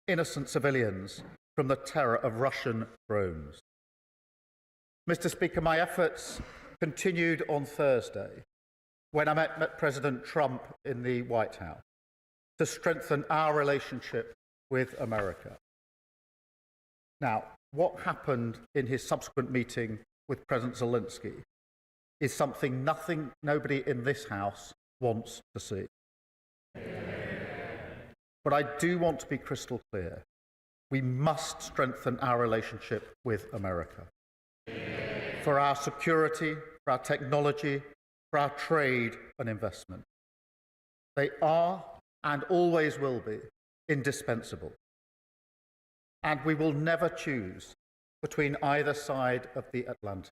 innocent civilians from the terror of Russian drones. Mr. Speaker, my efforts continued on Thursday when I met President Trump in the White House to strengthen our relationship with America. Now, what happened in his subsequent meeting with President Zelensky is something nobody in this House wants to see. But I do want to be crystal clear. We must strengthen our relationship with America. For our security, for our technology, for our trade and investment. They are and always will be indispensable. And we will never choose between either side of the Atlantic.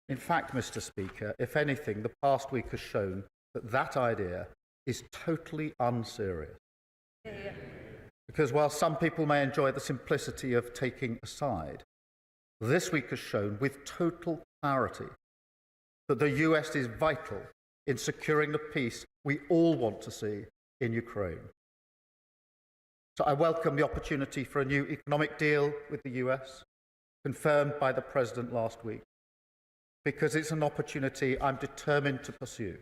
In fact, Mr. Speaker, if anything, the past week has shown that that idea is totally unserious. Because while some people may enjoy the simplicity of taking a side, this week has shown with total clarity that the US is vital in securing the peace we all want to see in Ukraine. So I welcome the opportunity for a new economic deal with the US, confirmed by the President last week, because it's an opportunity I'm determined to pursue.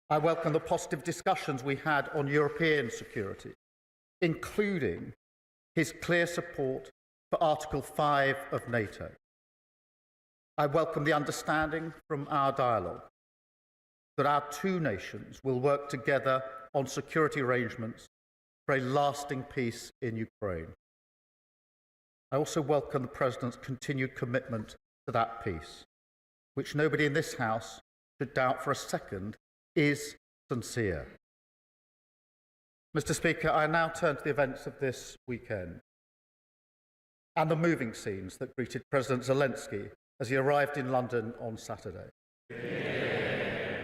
I welcome the positive discussions we had on European security, including his clear support for Article 5 of NATO. I welcome the understanding from our dialogue that our two nations will work together on security arrangements for a lasting peace in Ukraine. I also welcome the President's continued commitment to that peace, which nobody in this House should doubt for a second is sincere. Mr. Speaker, I now turn to the events of this weekend and the moving scenes that greeted President Zelensky as he arrived in London on Saturday.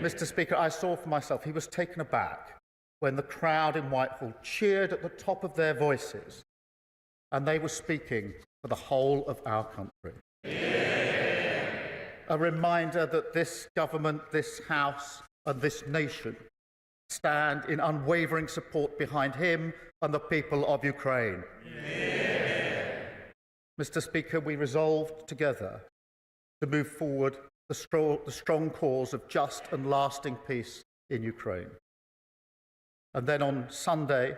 Mr. Speaker, I saw for myself he was taken aback when the crowd in Whitehall cheered at the top of their voices, and they were speaking for the whole of our country. A reminder that this government, this House, and this nation stand in unwavering support behind him and the people of Ukraine. Mr. Speaker, we resolved together to move forward the strong cause of just and lasting peace in Ukraine. And then on Sunday,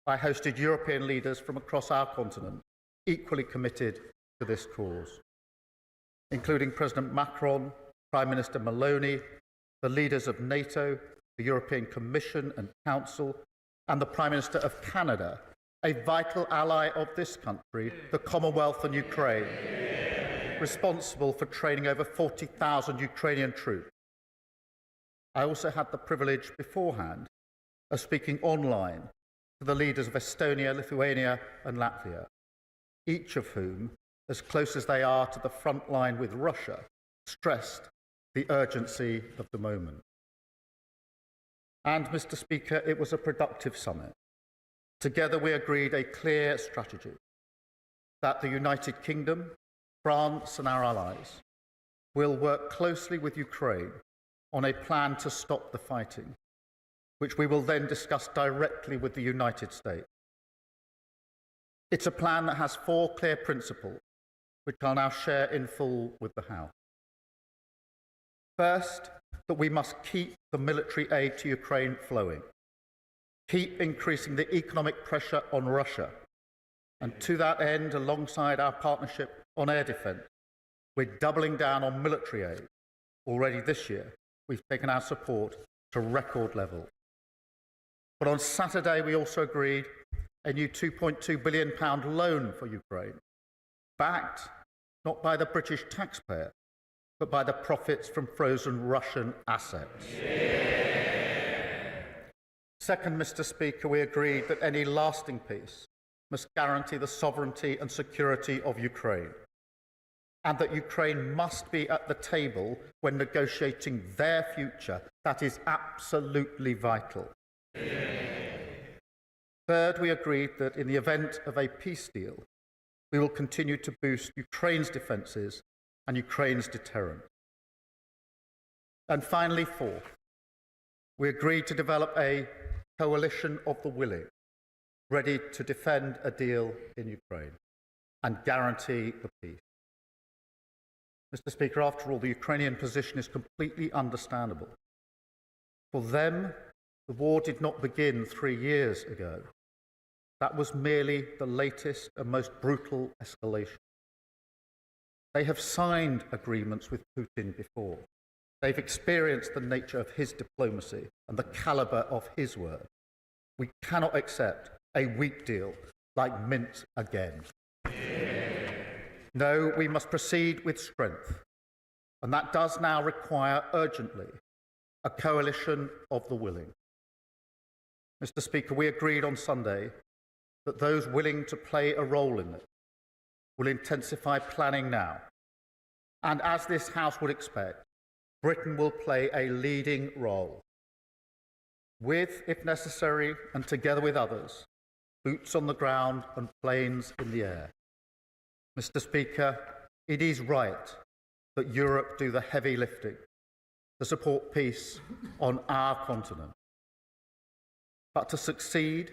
I hosted European leaders from across our continent, equally committed to this cause, including President Macron, Prime Minister Maloney, the leaders of NATO, the European Commission and Council, and the Prime Minister of Canada, a vital ally of this country, the Commonwealth and Ukraine, responsible for training over 40,000 Ukrainian troops. I also had the privilege beforehand of speaking online to the leaders of Estonia, Lithuania, and Latvia, each of whom, as close as they are to the front line with Russia, stressed the urgency of the moment. And, Mr. Speaker, it was a productive summit. Together we agreed a clear strategy that the United Kingdom, France and our allies will work closely with Ukraine on a plan to stop the fighting, which we will then discuss directly with the United States. It's a plan that has 4 clear principles, which I'll now share in full with the House. First, that we must keep the military aid to Ukraine flowing, keep increasing the economic pressure on Russia, and to that end, alongside our partnership on air defence, we're doubling down on military aid. Already this year, we've taken our support to record levels. But on Saturday, we also agreed a new £2.2 billion loan for Ukraine, backed not by the British taxpayer, but by the profits from frozen Russian assets. Second, Mr. Speaker, we agreed that any lasting peace must guarantee the sovereignty and security of Ukraine, and that Ukraine must be at the table when negotiating their future. That is absolutely vital. Third, we agreed that in the event of a peace deal, we will continue to boost Ukraine's defences and Ukraine's deterrent. And finally, fourth, we agreed to develop a coalition of the willing ready to defend a deal in Ukraine and guarantee the peace. Mr. Speaker, after all, the Ukrainian position is completely understandable. For them, the war did not begin 3 years ago. That was merely the latest and most brutal escalation. They have signed agreements with Putin before. They've experienced the nature of his diplomacy and the caliber of his word. We cannot accept a weak deal like Minsk again. No, we must proceed with strength, and that does now require urgently a coalition of the willing. Mr. Speaker, we agreed on Sunday that those willing to play a role in it will intensify planning now. And as this House would expect, Britain will play a leading role. With, if necessary, and together with others, boots on the ground and planes in the air. Mr. Speaker, it is right that Europe do the heavy lifting to support peace on our continent. But to succeed,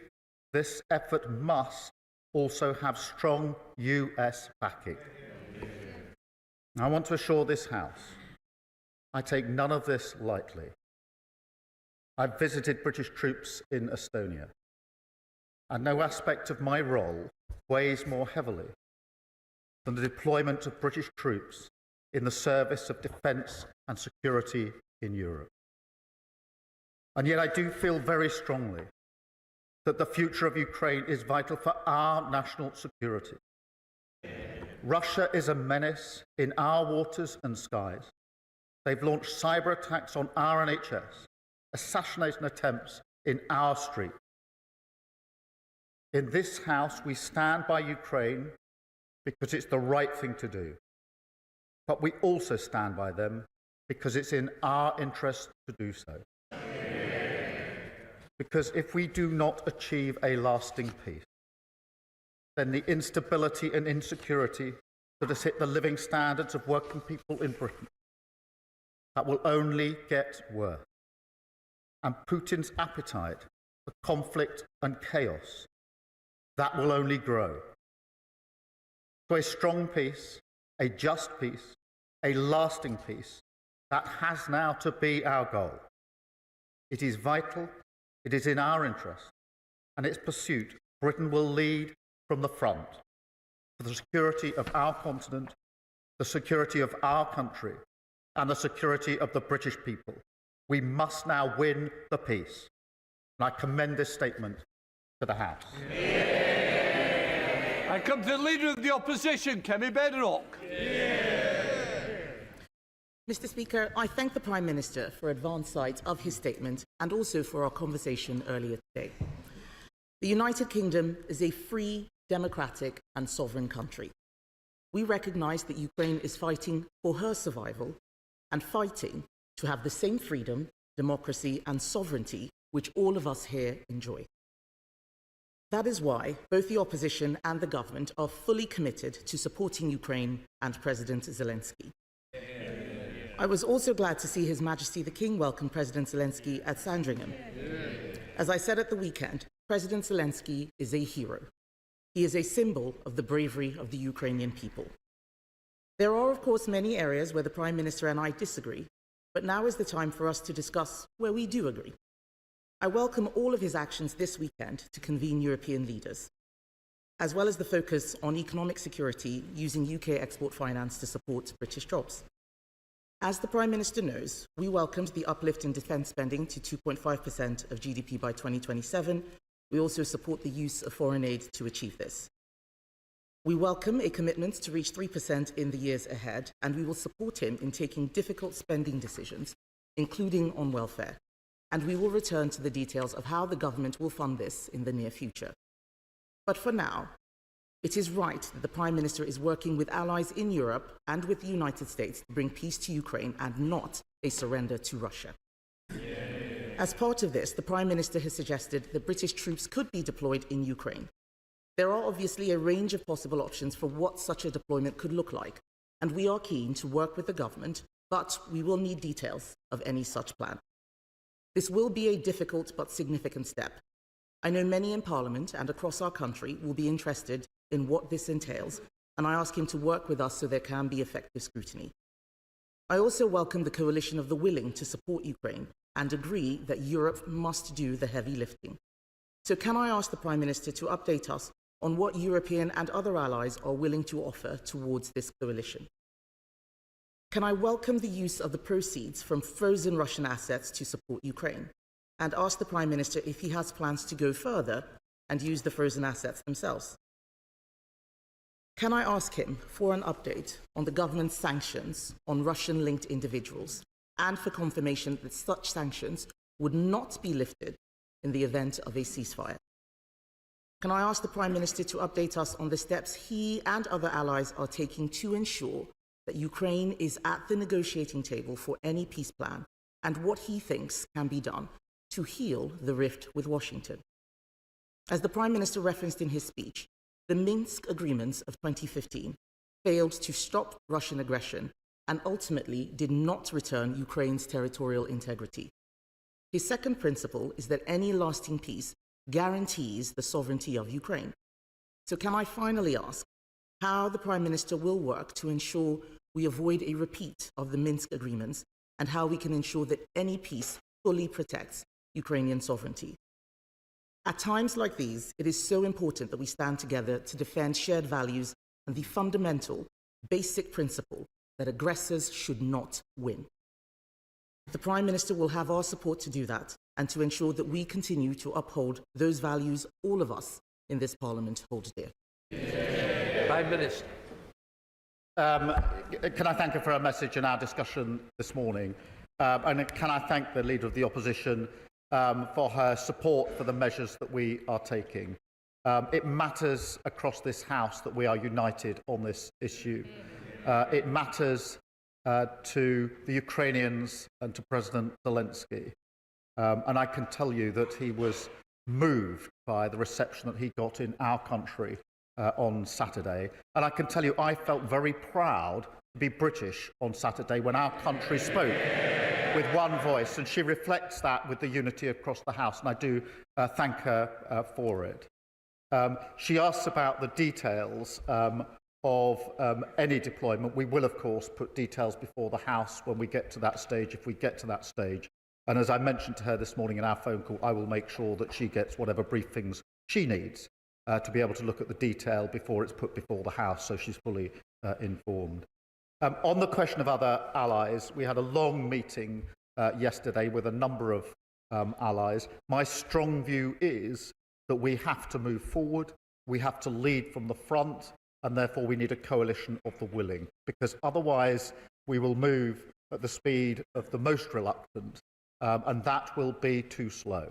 this effort must also have strong US backing. I want to assure this House, I take none of this lightly. I've visited British troops in Estonia, and no aspect of my role weighs more heavily than the deployment of British troops in the service of defence and security in Europe. And yet I do feel very strongly that the future of Ukraine is vital for our national security. Russia is a menace in our waters and skies. They've launched cyber attacks on our NHS, assassination attempts in our streets. In this House, we stand by Ukraine because it's the right thing to do. But we also stand by them because it's in our interest to do so. Because if we do not achieve a lasting peace, then the instability and insecurity that has hit the living standards of working people in Britain, that will only get worse. And Putin's appetite for conflict and chaos, that will only grow. So a strong peace, a just peace, a lasting peace, that has now to be our goal. It is vital, it is in our interest, and its pursuit, Britain will lead from the front for the security of our continent, the security of our country, and the security of the British people. We must now win the peace. And I commend this statement to the House. I come to the Leader of the Opposition, Kemi Bedrock. Mr. Speaker, I thank the Prime Minister for advance sight of his statement and also for our conversation earlier today. The United Kingdom is a free, democratic and sovereign country. We recognise that Ukraine is fighting for her survival and fighting to have the same freedom, democracy and sovereignty which all of us here enjoy. That is why both the opposition and the government are fully committed to supporting Ukraine and President Zelensky. I was also glad to see His Majesty the King welcome President Zelensky at Sandringham. As I said at the weekend, President Zelensky is a hero. He is a symbol of the bravery of the Ukrainian people. There are, of course, many areas where the Prime Minister and I disagree, but now is the time for us to discuss where we do agree. I welcome all of his actions this weekend to convene European leaders, as well as the focus on economic security using UK export finance to support British jobs. As the Prime Minister knows, we welcomed the uplift in defence spending to 2.5% of GDP by 2027. We also support the use of foreign aid to achieve this. We welcome a commitment to reach 3% in the years ahead, and we will support him in taking difficult spending decisions, including on welfare. And we will return to the details of how the government will fund this in the near future. But for now, it is right that the Prime Minister is working with allies in Europe and with the United States to bring peace to Ukraine and not a surrender to Russia. As part of this, the Prime Minister has suggested that British troops could be deployed in Ukraine. There are obviously a range of possible options for what such a deployment could look like, and we are keen to work with the government, but we will need details of any such plan. This will be a difficult but significant step. I know many in Parliament and across our country will be interested in what this entails, and I ask him to work with us so there can be effective scrutiny. I also welcome the coalition of the willing to support Ukraine and agree that Europe must do the heavy lifting. So can I ask the Prime Minister to update us on what European and other allies are willing to offer towards this coalition? Can I welcome the use of the proceeds from frozen Russian assets to support Ukraine, and ask the Prime Minister if he has plans to go further and use the frozen assets themselves? Can I ask him for an update on the government's sanctions on Russian-linked individuals and for confirmation that such sanctions would not be lifted in the event of a ceasefire? Can I ask the Prime Minister to update us on the steps he and other allies are taking to ensure that Ukraine is at the negotiating table for any peace plan, and what he thinks can be done to heal the rift with Washington? As the Prime Minister referenced in his speech, the Minsk agreements of 2015 failed to stop Russian aggression and ultimately did not return Ukraine's territorial integrity. His second principle is that any lasting peace guarantees the sovereignty of Ukraine. So can I finally ask how the Prime Minister will work to ensure we avoid a repeat of the Minsk agreements, and how we can ensure that any peace fully protects Ukrainian sovereignty? At times like these, it is so important that we stand together to defend shared values and the fundamental, basic principle that aggressors should not win. The Prime Minister will have our support to do that and to ensure that we continue to uphold those values all of us in this Parliament hold dear. Prime Minister. Can I thank her for her message and our discussion this morning? And can I thank the Leader of the Opposition for her support for the measures that we are taking. It matters across this House that we are united on this issue. It matters to the Ukrainians and to President Zelensky. And I can tell you that he was moved by the reception that he got in our country on Saturday. And I can tell you I felt very proud to be British on Saturday when our country spoke with one voice, and she reflects that with the unity across the House, and I do thank her for it. She asks about the details of any deployment. We will, of course, put details before the House when we get to that stage, if we get to that stage. And as I mentioned to her this morning in our phone call, I will make sure that she gets whatever briefings she needs to be able to look at the detail before it's put before the House, so she's fully informed. On the question of other allies, we had a long meeting yesterday with a number of allies. My strong view is that we have to move forward, we have to lead from the front, and therefore we need a coalition of the willing, because otherwise we will move at the speed of the most reluctant, and that will be too slow.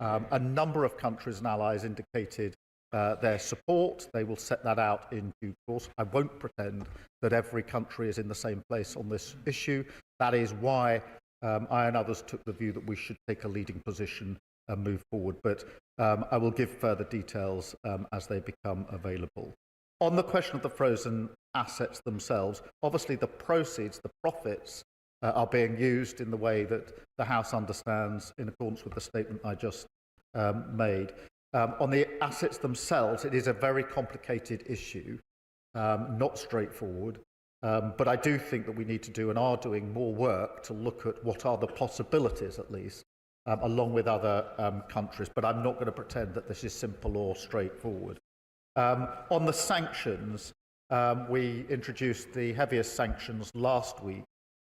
A number of countries and allies indicated their support. They will set that out in due course. I won't pretend that every country is in the same place on this issue. That is why I and others took the view that we should take a leading position and move forward. But I will give further details as they become available. On the question of the frozen assets themselves, obviously the proceeds, the profits, are being used in the way that the House understands in accordance with the statement I just made. On the assets themselves, it is a very complicated issue, not straightforward, but I do think that we need to do and are doing more work to look at what are the possibilities, at least, along with other countries, but I'm not going to pretend that this is simple or straightforward. On the sanctions, we introduced the heaviest sanctions last week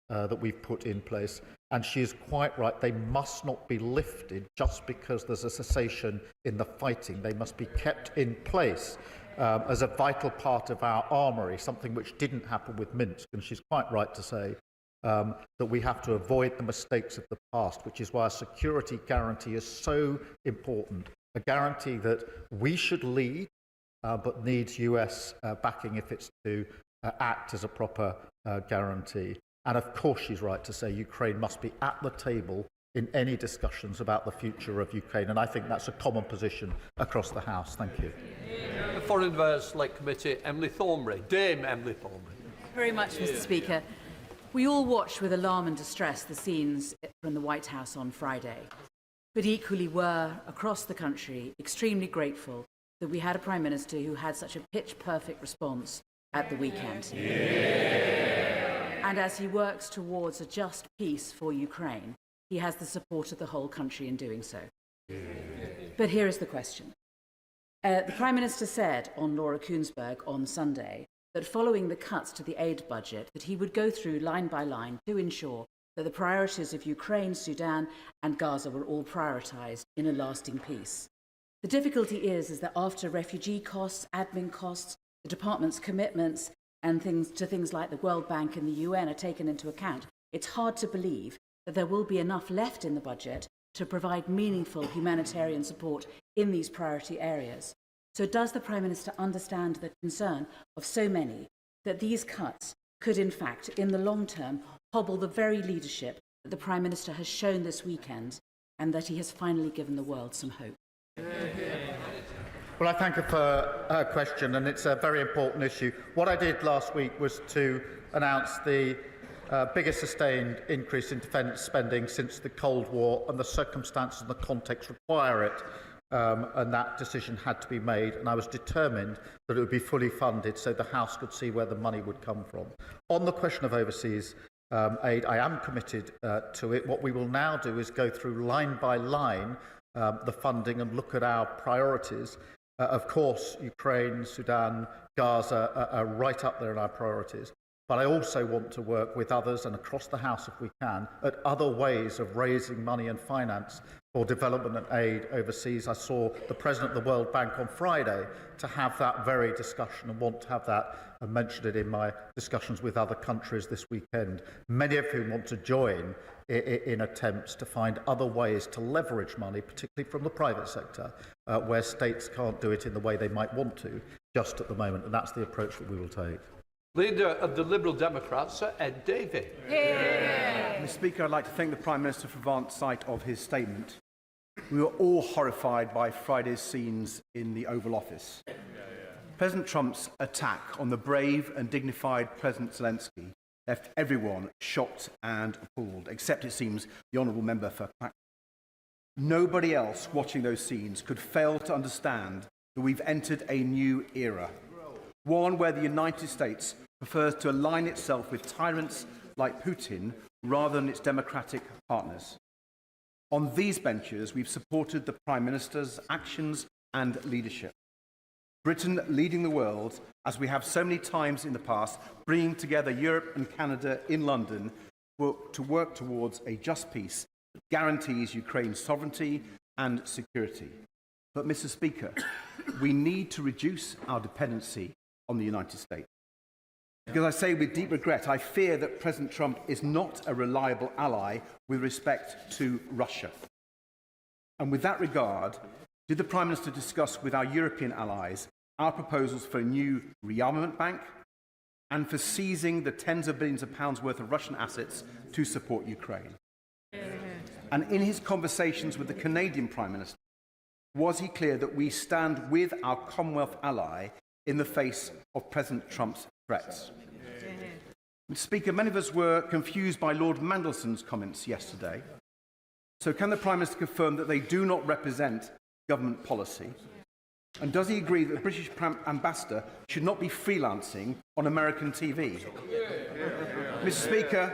that we've put in place, and she is quite right. They must not be lifted just because there's a cessation in the fighting. They must be kept in place as a vital part of our armoury, something which didn't happen with Minsk, and she's quite right to say that we have to avoid the mistakes of the past, which is why a security guarantee is so important, a guarantee that we should lead, but needs US backing if it's to act as a proper guarantee. And of course she's right to say Ukraine must be at the table in any discussions about the future of Ukraine, and I think that's a common position across the House. Thank you. The Foreign Affairs Select Committee, Emily Thornbury. Dame Emily Thornbury. Very much, Mr. Speaker. We all watched with alarm and distress the scenes from the White House on Friday. but equally were, across the country, extremely grateful that we had a Prime Minister who had such a pitch-perfect response at the weekend. And as he works towards a just peace for Ukraine, he has the support of the whole country in doing so. But here is the question. The Prime Minister said on Laura Kuenssberg on Sunday that following the cuts to the aid budget, that he would go through line by line to ensure that the priorities of Ukraine, Sudan and Gaza were all prioritised in a lasting peace. The difficulty is that after refugee costs, admin costs, the department's commitments and things like the World Bank and the UN are taken into account, it's hard to believe that there will be enough left in the budget to provide meaningful humanitarian support in these priority areas. So does the Prime Minister understand the concern of so many that these cuts could in fact, in the long term, hobble the very leadership that the Prime Minister has shown this weekend and that he has finally given the world some hope? Well, I thank her for her question, and it's a very important issue. What I did last week was to announce the biggest sustained increase in defence spending since the Cold War, and the circumstances and the context require it, and that decision had to be made, and I was determined that it would be fully funded so the House could see where the money would come from. On the question of overseas aid, I am committed to it. What we will now do is go through line by line the funding and look at our priorities. Of course, Ukraine, Sudan, Gaza are right up there in our priorities. But I also want to work with others and across the House, if we can, at other ways of raising money and finance for development and aid overseas. I saw the President of the World Bank on Friday to have that very discussion and want to have that and mentioned it in my discussions with other countries this weekend, many of whom want to join in attempts to find other ways to leverage money, particularly from the private sector, where states can't do it in the way they might want to just at the moment, and that's the approach that we will take. Leader of the Liberal Democrats, Sir Ed Davey. Mr. Speaker, I'd like to thank the Prime Minister for advance sight of his statement. We were all horrified by Friday's scenes in the Oval Office. President Trump's attack on the brave and dignified President Zelensky left everyone shocked and appalled, except, it seems, the honourable member for Clacton. Nobody else watching those scenes could fail to understand that we've entered a new era, one where the United States prefers to align itself with tyrants like Putin rather than its democratic partners. On these benches, we've supported the Prime Minister's actions and leadership. Britain leading the world, as we have so many times in the past, bringing together Europe and Canada in London to work towards a just peace that guarantees Ukraine's sovereignty and security. But, Mr. Speaker, we need to reduce our dependency on the United States. Because I say with deep regret, I fear that President Trump is not a reliable ally with respect to Russia. And with that regard, did the Prime Minister discuss with our European allies our proposals for a new rearmament bank and for seizing the tens of billions of pounds worth of Russian assets to support Ukraine? And in his conversations with the Canadian Prime Minister, was he clear that we stand with our Commonwealth ally in the face of President Trump's threats? Mr. Speaker, many of us were confused by Lord Mandelson's comments yesterday. So can the Prime Minister confirm that they do not represent government policy? And does he agree that the British ambassador should not be freelancing on American TV? Mr. Speaker,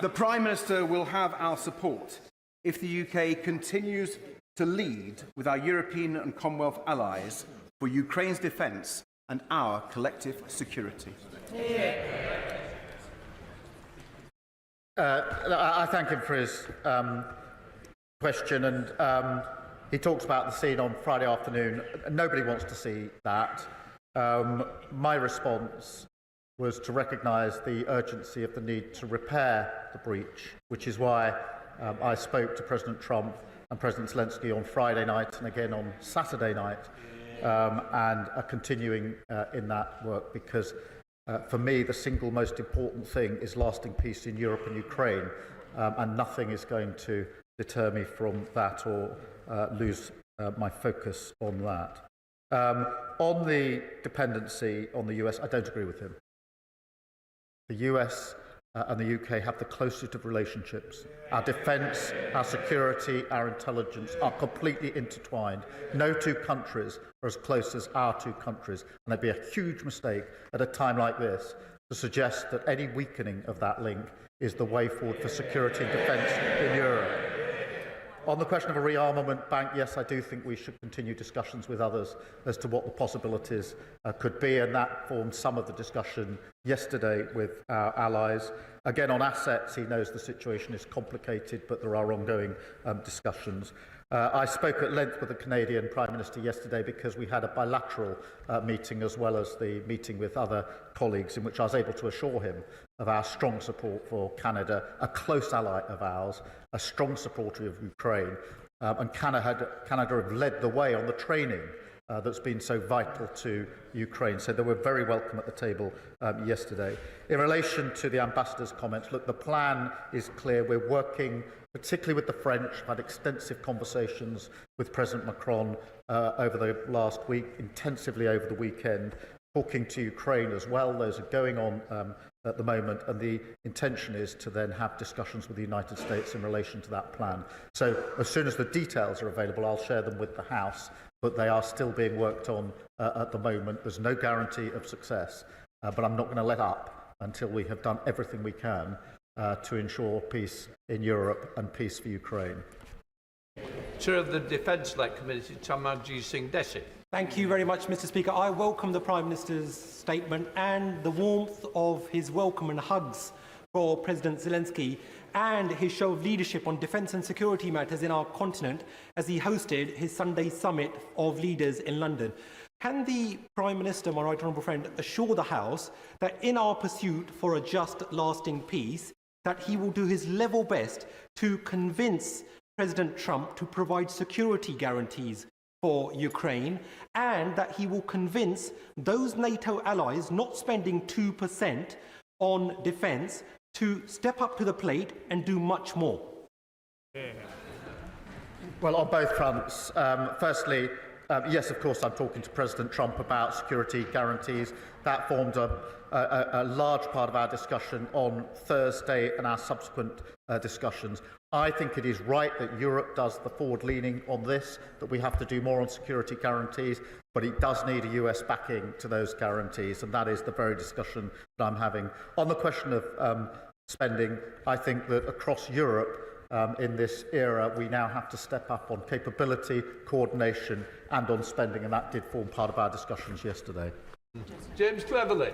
the Prime Minister will have our support if the UK continues to lead with our European and Commonwealth allies for Ukraine's defence and our collective security. I thank him for his question, and he talks about the scene on Friday afternoon. Nobody wants to see that. My response was to recognise the urgency of the need to repair the breach, which is why I spoke to President Trump and President Zelensky on Friday night and again on Saturday night, and are continuing in that work, because for me the single most important thing is lasting peace in Europe and Ukraine, and nothing is going to deter me from that or lose my focus on that. On the dependency on the US, I don't agree with him. The US and the UK have the closest of relationships. Our defence, our security, our intelligence are completely intertwined. No two countries are as close as our two countries, and it'd be a huge mistake at a time like this to suggest that any weakening of that link is the way forward for security and defence in Europe. On the question of a rearmament bank, yes, I do think we should continue discussions with others as to what the possibilities could be, and that formed some of the discussion yesterday with our allies. Again, on assets, he knows the situation is complicated, but there are ongoing discussions. I spoke at length with the Canadian Prime Minister yesterday because we had a bilateral meeting as well as the meeting with other colleagues in which I was able to assure him of our strong support for Canada, a close ally of ours, a strong supporter of Ukraine, and Canada have led the way on the training that's been so vital to Ukraine. So they were very welcome at the table yesterday. In relation to the ambassador's comments, look, the plan is clear. We're working particularly with the French. I've had extensive conversations with President Macron over the last week, intensively over the weekend, talking to Ukraine as well. Those are going on at the moment, and the intention is to then have discussions with the United States in relation to that plan. So as soon as the details are available, I'll share them with the House, but they are still being worked on at the moment. There's no guarantee of success, but I'm not going to let up until we have done everything we can to ensure peace in Europe and peace for Ukraine. Chair of the Defence-led Committee, Tamarji Singh Desi. Thank you very much, Mr. Speaker. I welcome the Prime Minister's statement and the warmth of his welcome and hugs for President Zelensky and his show of leadership on defence and security matters in our continent as he hosted his Sunday summit of leaders in London. Can the Prime Minister, my right honourable friend, assure the House that in our pursuit for a just, lasting peace, that he will do his level best to convince President Trump to provide security guarantees for Ukraine, and that he will convince those NATO allies not spending 2% on defence to step up to the plate and do much more? Well, on both fronts. Firstly, yes, of course, I'm talking to President Trump about security guarantees. That formed a large part of our discussion on Thursday and our subsequent discussions. I think it is right that Europe does the forward-leaning on this, that we have to do more on security guarantees, but it does need a US backing to those guarantees, and that is the very discussion that I'm having. On the question of spending, I think that across Europe, in this era, we now have to step up on capability, coordination, and on spending, and that did form part of our discussions yesterday. James Cleverly.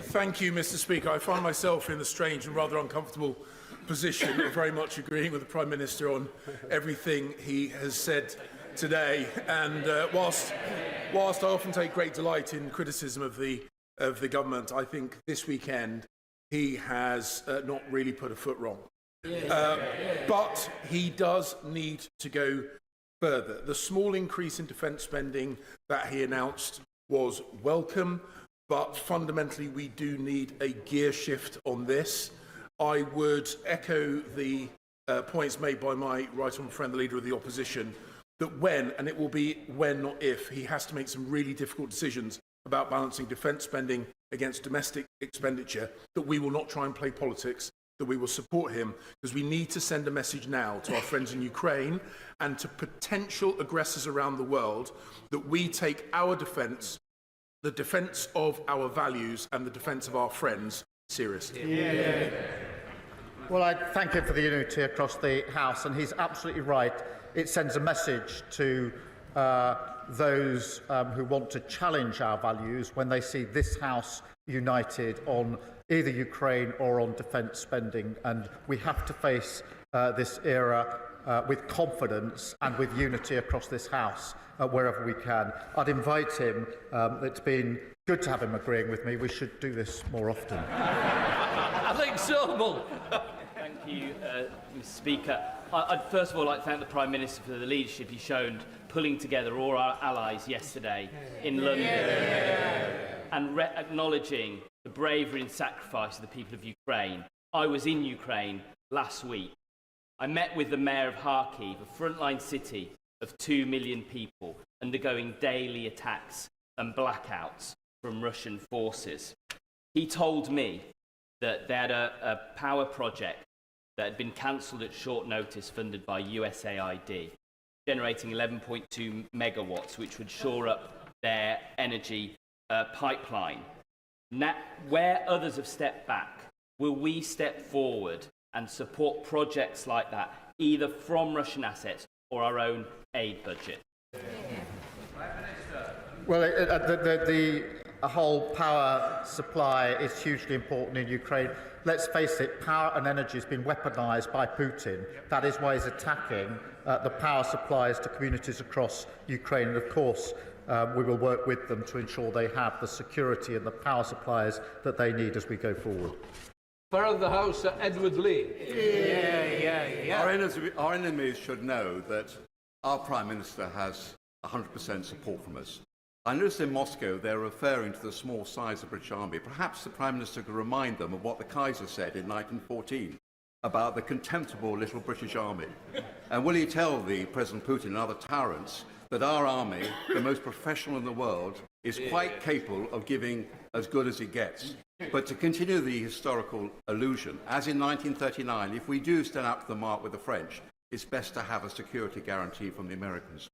Thank you, Mr. Speaker. I find myself in the strange and rather uncomfortable position of very much agreeing with the Prime Minister on everything he has said today. And whilst I often take great delight in criticism of the government, I think this weekend he has not really put a foot wrong. But he does need to go further. The small increase in defence spending that he announced was welcome, but fundamentally we do need a gear shift on this. I would echo the points made by my right honourable friend, the Leader of the Opposition, that when, and it will be when, not if, he has to make some really difficult decisions about balancing defence spending against domestic expenditure, that we will not try and play politics, that we will support him, because we need to send a message now to our friends in Ukraine and to potential aggressors around the world that we take our defence, the defence of our values and the defence of our friends seriously. Well, I thank him for the unity across the House, and he's absolutely right. It sends a message to those who want to challenge our values when they see this House united on either Ukraine or on defence spending, and we have to face this era with confidence and with unity across this House wherever we can. I'd invite him. It's been good to have him agreeing with me. We should do this more often. Alex Sobel. Thank you, Mr. Speaker. I'd first of all like to thank the Prime Minister for the leadership he shown pulling together all our allies yesterday in London and acknowledging the bravery and sacrifice of the people of Ukraine. I was in Ukraine last week. I met with the Mayor of Kharkiv, a frontline city of 2 million people undergoing daily attacks and blackouts from Russian forces. He told me that they had a power project that had been cancelled at short notice, funded by USAID, generating 11.2 megawatts, which would shore up their energy pipeline. Now, where others have stepped back, will we step forward and support projects like that, either from Russian assets or our own aid budget? Well, the whole power supply is hugely important in Ukraine. Let's face it, power and energy has been weaponised by Putin. That is why he's attacking the power supplies to communities across Ukraine. And of course, we will work with them to ensure they have the security and the power supplies that they need as we go forward. Speaker of the House, Edward Lee. Our enemies should know that our Prime Minister has 100% support from us. I noticed in Moscow they're referring to the small size of the British Army. Perhaps the Prime Minister could remind them of what the Kaiser said in 1914 about the contemptible little British Army. And will he tell the President Putin and other tyrants that our army, the most professional in the world, is quite capable of giving as good as it gets? But to continue the historical illusion, as in 1939, if we do stand up to the mark with the French, it's best to have a security guarantee from the Americans.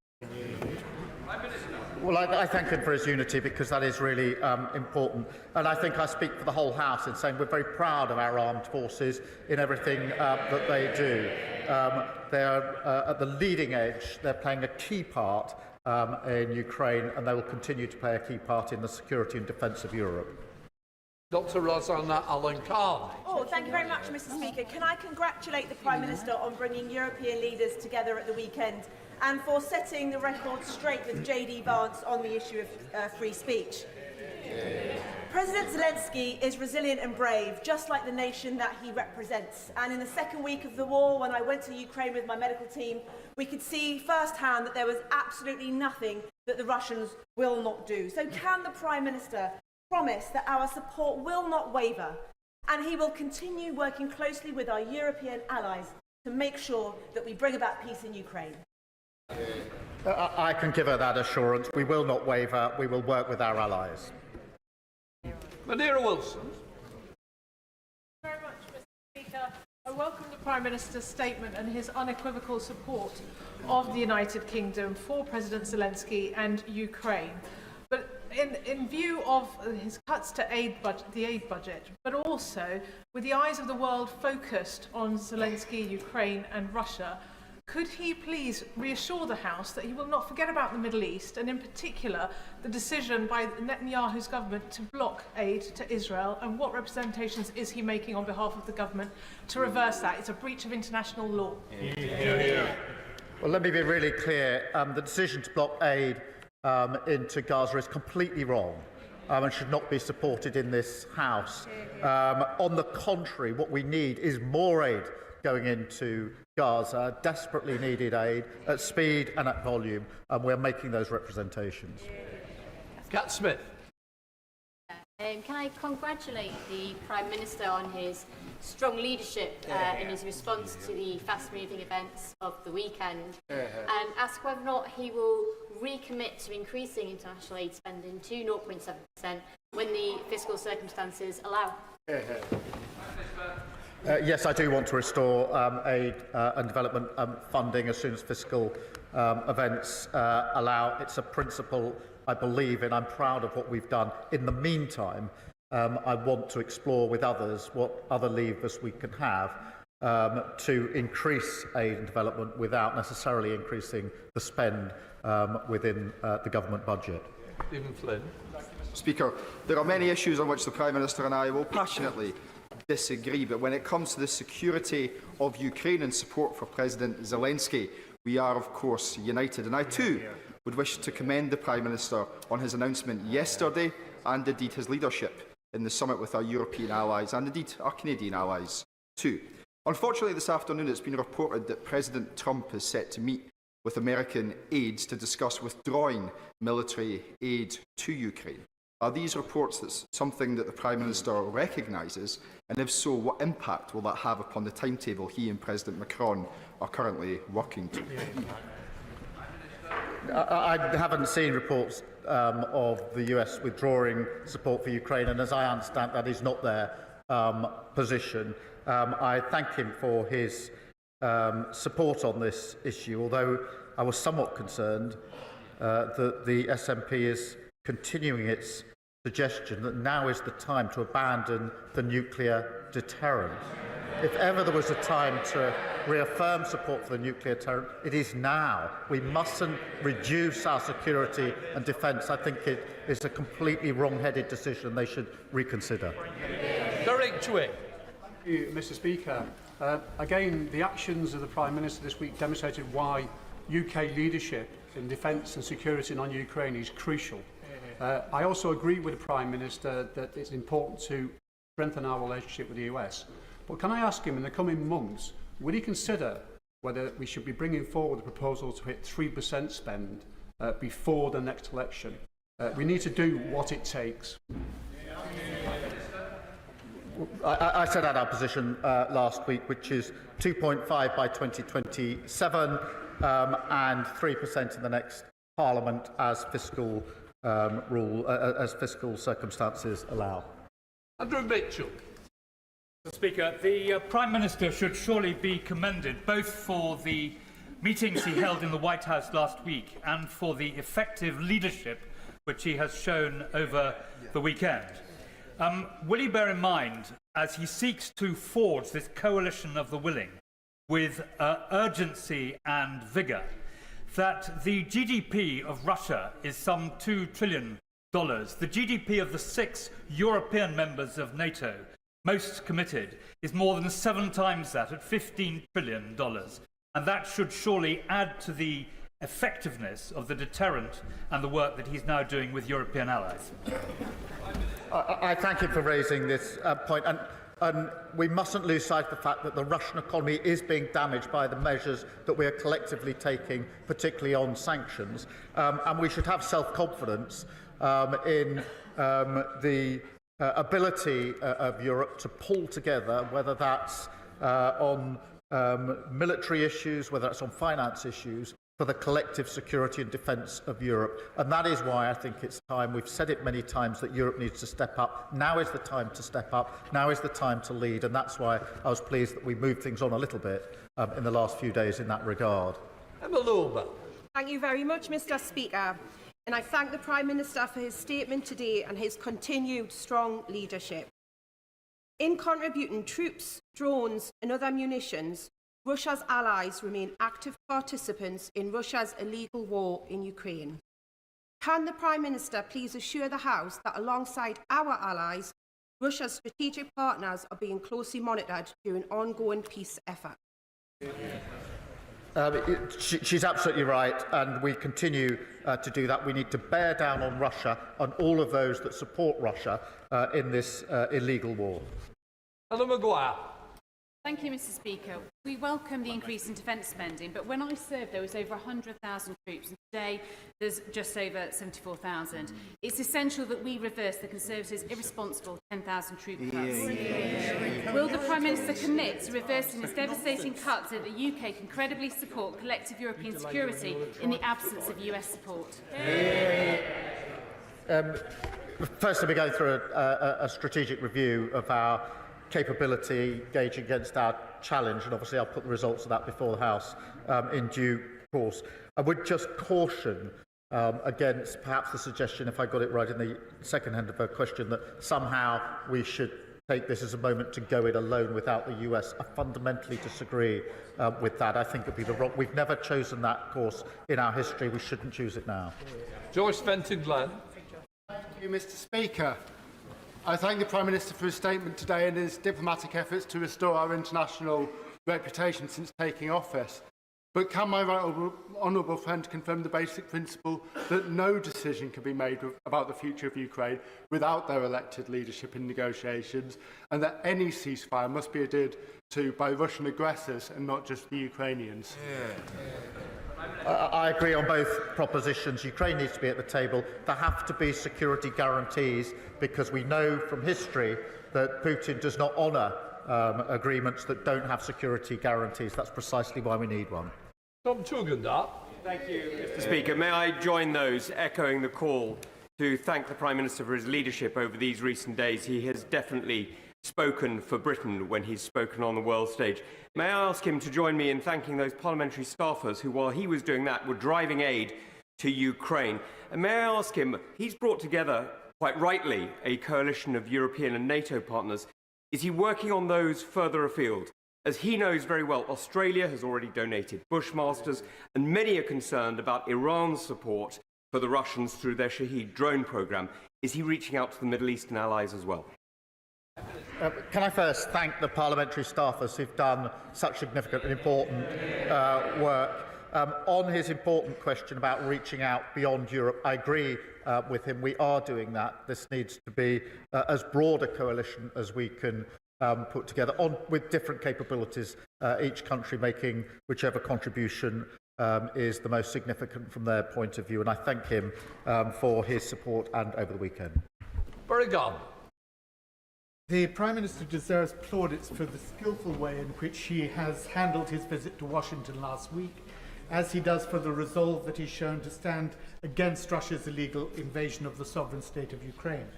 Well, I thank him for his unity, because that is really important. And I think I speak for the whole House in saying we're very proud of our armed forces in everything that they do. They are at the leading edge. They're playing a key part in Ukraine, and they will continue to play a key part in the security and defence of Europe. Dr. Rosanna Allen-Carr. Oh, thank you very much, Mr. Speaker. Can I congratulate the Prime Minister on bringing European leaders together at the weekend and for setting the record straight with JD Vance on the issue of free speech. President Zelensky is resilient and brave, just like the nation that he represents. And in the second week of the war, when I went to Ukraine with my medical team, we could see firsthand that there was absolutely nothing that the Russians will not do. So can the Prime Minister promise that our support will not waver, and he will continue working closely with our European allies to make sure that we bring about peace in Ukraine? I can give her that assurance. We will not waver. We will work with our allies. Madeira Wilson. Thank you very much, Mr. Speaker. I welcome the Prime Minister's statement and his unequivocal support of the United Kingdom for President Zelensky and Ukraine. But in view of his cuts to the aid budget, but also with the eyes of the world focused on Zelensky, Ukraine and Russia, could he please reassure the House that he will not forget about the Middle East, and in particular the decision by Netanyahu's government to block aid to Israel, and what representations is he making on behalf of the government to reverse that? It's a breach of international law. Well, let me be really clear. The decision to block aid into Gaza is completely wrong and should not be supported in this House. On the contrary, what we need is more aid going into Gaza, desperately needed aid at speed and at volume, and we're making those representations. Cat Smith. Can I congratulate the Prime Minister on his strong leadership in his response to the fast-moving events of the weekend, and ask whether or not he will recommit to increasing international aid spending to 0.7% when the fiscal circumstances allow? Yes, I do want to restore aid and development funding as soon as fiscal events allow. It's a principle I believe in. I'm proud of what we've done. In the meantime, I want to explore with others what other levers we can have to increase aid and development without necessarily increasing the spend within the government budget. Stephen Flynn. Speaker, there are many issues on which the Prime Minister and I will passionately disagree, but when it comes to the security of Ukraine and support for President Zelensky, we are of course united. And I too would wish to commend the Prime Minister on his announcement yesterday, and indeed his leadership in the summit with our European allies and indeed our Canadian allies too. Unfortunately, this afternoon it's been reported that President Trump is set to meet with American aides to discuss withdrawing military aid to Ukraine. Are these reports something that the Prime Minister recognises, and if so, what impact will that have upon the timetable he and President Macron are currently working to? I haven't seen reports of the US withdrawing support for Ukraine, and as I understand, that is not their position. I thank him for his support on this issue, although I was somewhat concerned that the SNP is continuing its suggestion that now is the time to abandon the nuclear deterrent. If ever there was a time to reaffirm support for the nuclear deterrent, it is now. We mustn't reduce our security and defence. I think it is a completely wrong-headed decision they should reconsider. Derek Chway. Thank you, Mr. Speaker. Again, the actions of the Prime Minister this week demonstrated why UK leadership in defence and security on Ukraine is crucial. I also agree with the Prime Minister that it's important to strengthen our relationship with the US. But can I ask him, in the coming months, will he consider whether we should be bringing forward the proposal to hit 3% spend before the next election? We need to do what it takes. I set out our position last week, which is 2.5 by 2027 and 3% in the next Parliament as fiscal as fiscal circumstances allow. Andrew Mitchell. Mr. Speaker, the Prime Minister should surely be commended both for the meetings he held in the White House last week and for the effective leadership which he has shown over the weekend. Will he bear in mind, as he seeks to forge this coalition of the willing with urgency and vigour, that the GDP of Russia is some $2 trillion, the GDP of the 6 European members of NATO, most committed, is more than 7 times that at $15 trillion, and that should surely add to the effectiveness of the deterrent and the work that he's now doing with European allies. I thank him for raising this point, and we mustn't lose sight of the fact that the Russian economy is being damaged by the measures that we are collectively taking, particularly on sanctions, and we should have self-confidence in the ability of Europe to pull together, whether that's on military issues, whether that's on finance issues, for the collective security and defence of Europe. And that is why I think it's time, we've said it many times, that Europe needs to step up. Now is the time to step up. Now is the time to lead. And that's why I was pleased that we moved things on a little bit in the last few days in that regard. Emma Lorber. Thank you very much, Mr. Speaker. And I thank the Prime Minister for his statement today and his continued strong leadership. In contributing troops, drones and other munitions, Russia's allies remain active participants in Russia's illegal war in Ukraine. Can the Prime Minister please assure the House that alongside our allies, Russia's strategic partners are being closely monitored during ongoing peace efforts? She's absolutely right, and we continue to do that. We need to bear down on Russia and all of those that support Russia in this illegal war. Anna Maguire. Thank you, Mr. Speaker. We welcome the increase in defence spending, but when I served there was over 100,000 troops, and today there's just over 74,000. It's essential that we reverse the Conservatives' irresponsible 10,000 troop cuts. Will the Prime Minister commit to reversing his devastating cuts so that the UK can credibly support collective European security in the absence of US support? First, we're going through a strategic review of our capability gauging against our challenge, and obviously I'll put the results of that before the House in due course. I would just caution against perhaps the suggestion, if I got it right in the second hand of her question, that somehow we should take this as a moment to go it alone without the US. I fundamentally disagree with that. I think it would be the wrong. We've never chosen that course in our history. We shouldn't choose it now. George Fenton-Glenn. Thank you, Mr. Speaker. I thank the Prime Minister for his statement today and his diplomatic efforts to restore our international reputation since taking office. But can my right honourable friend confirm the basic principle that no decision can be made about the future of Ukraine without their elected leadership in negotiations, and that any ceasefire must be adhered to by Russian aggressors and not just the Ukrainians? I agree on both propositions. Ukraine needs to be at the table. There have to be security guarantees, because we know from history that Putin does not honour agreements that don't have security guarantees. That's precisely why we need one. Tom Tugendar. Thank you, Mr. Speaker. May I join those echoing the call to thank the Prime Minister for his leadership over these recent days. He has definitely spoken for Britain when he's spoken on the world stage. May I ask him to join me in thanking those parliamentary staffers who, while he was doing that, were driving aid to Ukraine? And may I ask him, he's brought together, quite rightly, a coalition of European and NATO partners. Is he working on those further afield? As he knows very well, Australia has already donated Bushmasters, and many are concerned about Iran's support for the Russians through their Shahed drone programme. Is he reaching out to the Middle Eastern allies as well? Can I first thank the parliamentary staffers who've done such significant and important work. On his important question about reaching out beyond Europe, I agree with him. We are doing that. This needs to be as broad a coalition as we can put together, with different capabilities, each country making whichever contribution is the most significant from their point of view. And I thank him for his support and over the weekend. Burrigon. The Prime Minister deserves plaudits for the skillful way in which he has handled his visit to Washington last week, as he does for the resolve that he's shown to stand against Russia's illegal invasion of the sovereign state of Ukraine.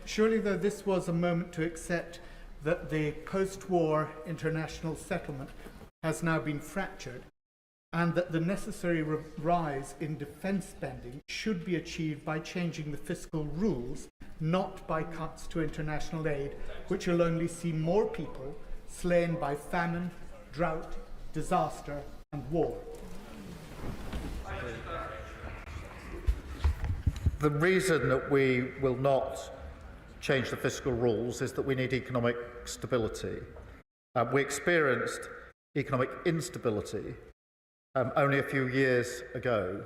Surely, though, this was a moment to accept that the post-war international settlement has now been fractured, and that the necessary rise in defence spending should be achieved by changing the fiscal rules, not by cuts to international aid, which will only see more people slain by famine, drought, disaster and war. The reason that we will not change the fiscal rules is that we need economic stability. We experienced economic instability only a few years ago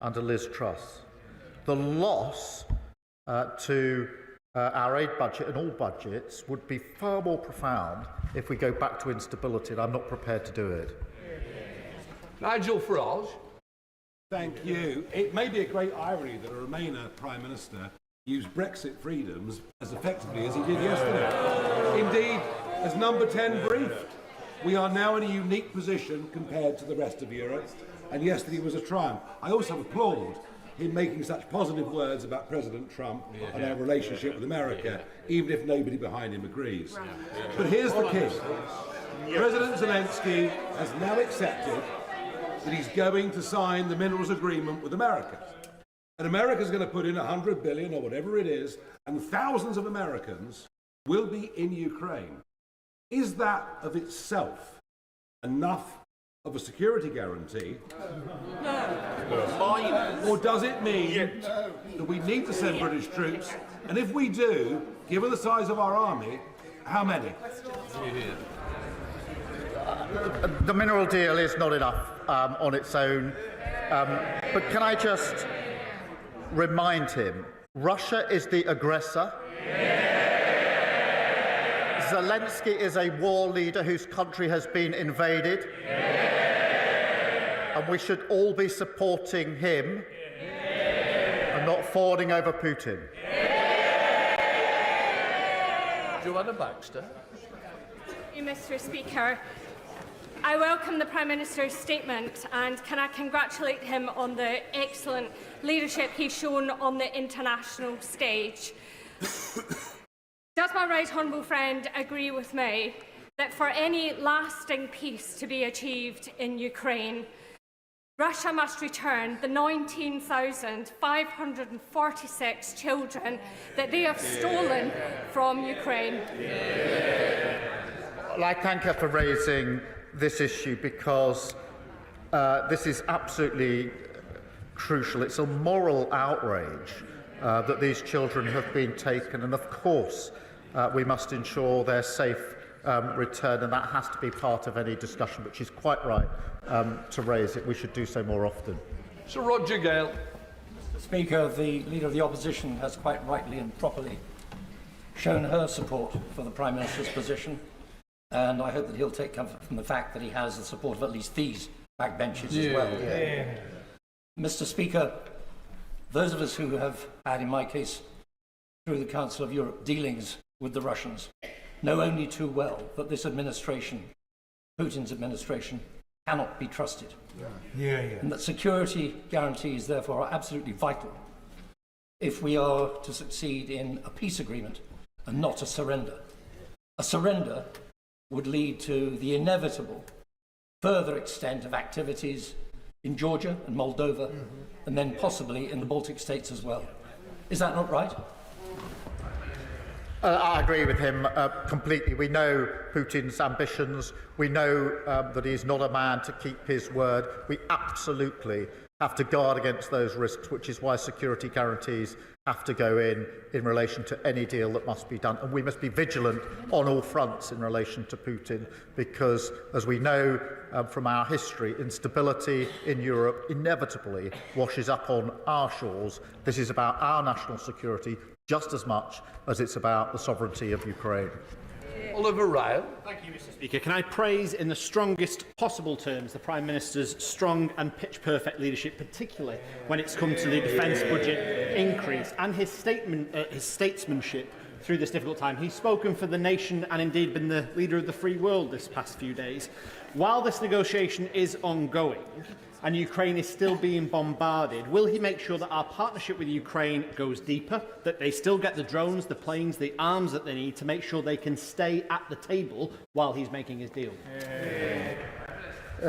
under Liz Truss. The loss to our aid budget and all budgets would be far more profound if we go back to instability, and I'm not prepared to do it. Nigel Farage. Thank you. It may be a great irony that a Remainer Prime Minister used Brexit freedoms as effectively as he did yesterday. Indeed, as Number 10 briefed, we are now in a unique position compared to the rest of Europe, and yesterday was a triumph. I also applaud him making such positive words about President Trump and our relationship with America, even if nobody behind him agrees. But here's the key. President Zelensky has now accepted that he's going to sign the minerals agreement with America. And America's going to put in $100 billion or whatever it is, and thousands of Americans will be in Ukraine. Is that of itself enough of a security guarantee? No. Or does it mean that we need to send British troops? And if we do, given the size of our army, how many? The mineral deal is not enough on its own. But can I just remind him, Russia is the aggressor. Zelensky is a war leader whose country has been invaded. And we should all be supporting him and not fawning over Putin. Joanna Baxter. Thank you, Mr. Speaker. I welcome the Prime Minister's statement and can I congratulate him on the excellent leadership he's shown on the international stage. Does my right honourable friend agree with me that for any lasting peace to be achieved in Ukraine, Russia must return the 19,546 children that they have stolen from Ukraine? Well, I thank her for raising this issue because this is absolutely crucial. It's a moral outrage that these children have been taken, and of course we must ensure their safe return, and that has to be part of any discussion, but she's quite right to raise it. We should do so more often. Sir Roger Gale. Mr. Speaker, the Leader of the Opposition has quite rightly and properly shown her support for the Prime Minister's position, and I hope that he'll take comfort from the fact that he has the support of at least these backbenches as well. Mr. Speaker, those of us who have had, in my case, through the Council of Europe, dealings with the Russians, know only too well that this administration, Putin's administration, cannot be trusted. And that security guarantees, therefore, are absolutely vital if we are to succeed in a peace agreement and not a surrender. A surrender would lead to the inevitable further extent of activities in Georgia and Moldova, and then possibly in the Baltic states as well. Is that not right? I agree with him completely. We know Putin's ambitions. We know that he's not a man to keep his word. We absolutely have to guard against those risks, which is why security guarantees have to go in relation to any deal that must be done. And we must be vigilant on all fronts in relation to Putin, because, as we know from our history, instability in Europe inevitably washes up on our shores. This is about our national security just as much as it's about the sovereignty of Ukraine. Oliver Ryle. Thank you, Mr. Speaker. Can I praise in the strongest possible terms the Prime Minister's strong and pitch-perfect leadership, particularly when it's come to the defence budget increase, and his statesmanship through this difficult time. He's spoken for the nation and indeed been the leader of the free world this past few days. While this negotiation is ongoing and Ukraine is still being bombarded, will he make sure that our partnership with Ukraine goes deeper, that they still get the drones, the planes, the arms that they need to make sure they can stay at the table while he's making his deal?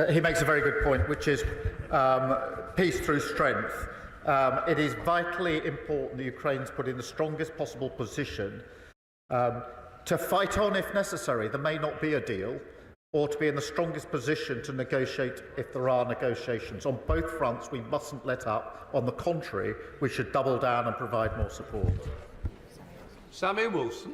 He makes a very good point, which is peace through strength. It is vitally important that Ukraine's put in the strongest possible position to fight on if necessary. There may not be a deal, or to be in the strongest position to negotiate if there are negotiations. On both fronts, we mustn't let up. On the contrary, we should double down and provide more support. Sammy Wilson.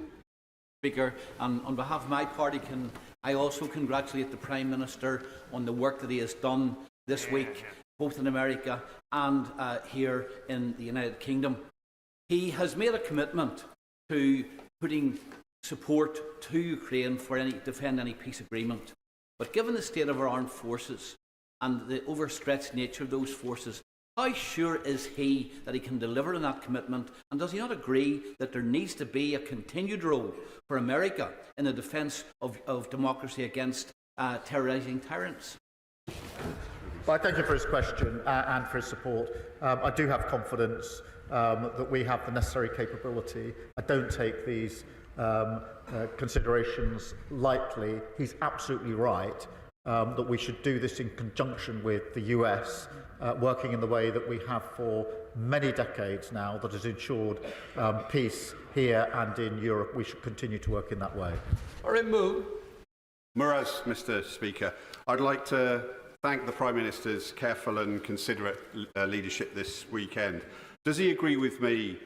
Speaker, and on behalf of my party, can I also congratulate the Prime Minister on the work that he has done this week, both in America and here in the United Kingdom. He has made a commitment to putting support to Ukraine for defend any peace agreement. But given the state of our armed forces and the overstretched nature of those forces, how sure is he that he can deliver on that commitment? And does he not agree that there needs to be a continued role for America in the defence of democracy against terrorising tyrants? Well, I thank you for his question and for his support. I do have confidence that we have the necessary capability. I don't take these considerations lightly. He's absolutely right that we should do this in conjunction with the US, working in the way that we have for many decades now, that has ensured peace here and in Europe. We should continue to work in that way. Muraz, Mr. Speaker, I'd like to thank the Prime Minister's careful and considerate leadership this weekend. Does he agree with me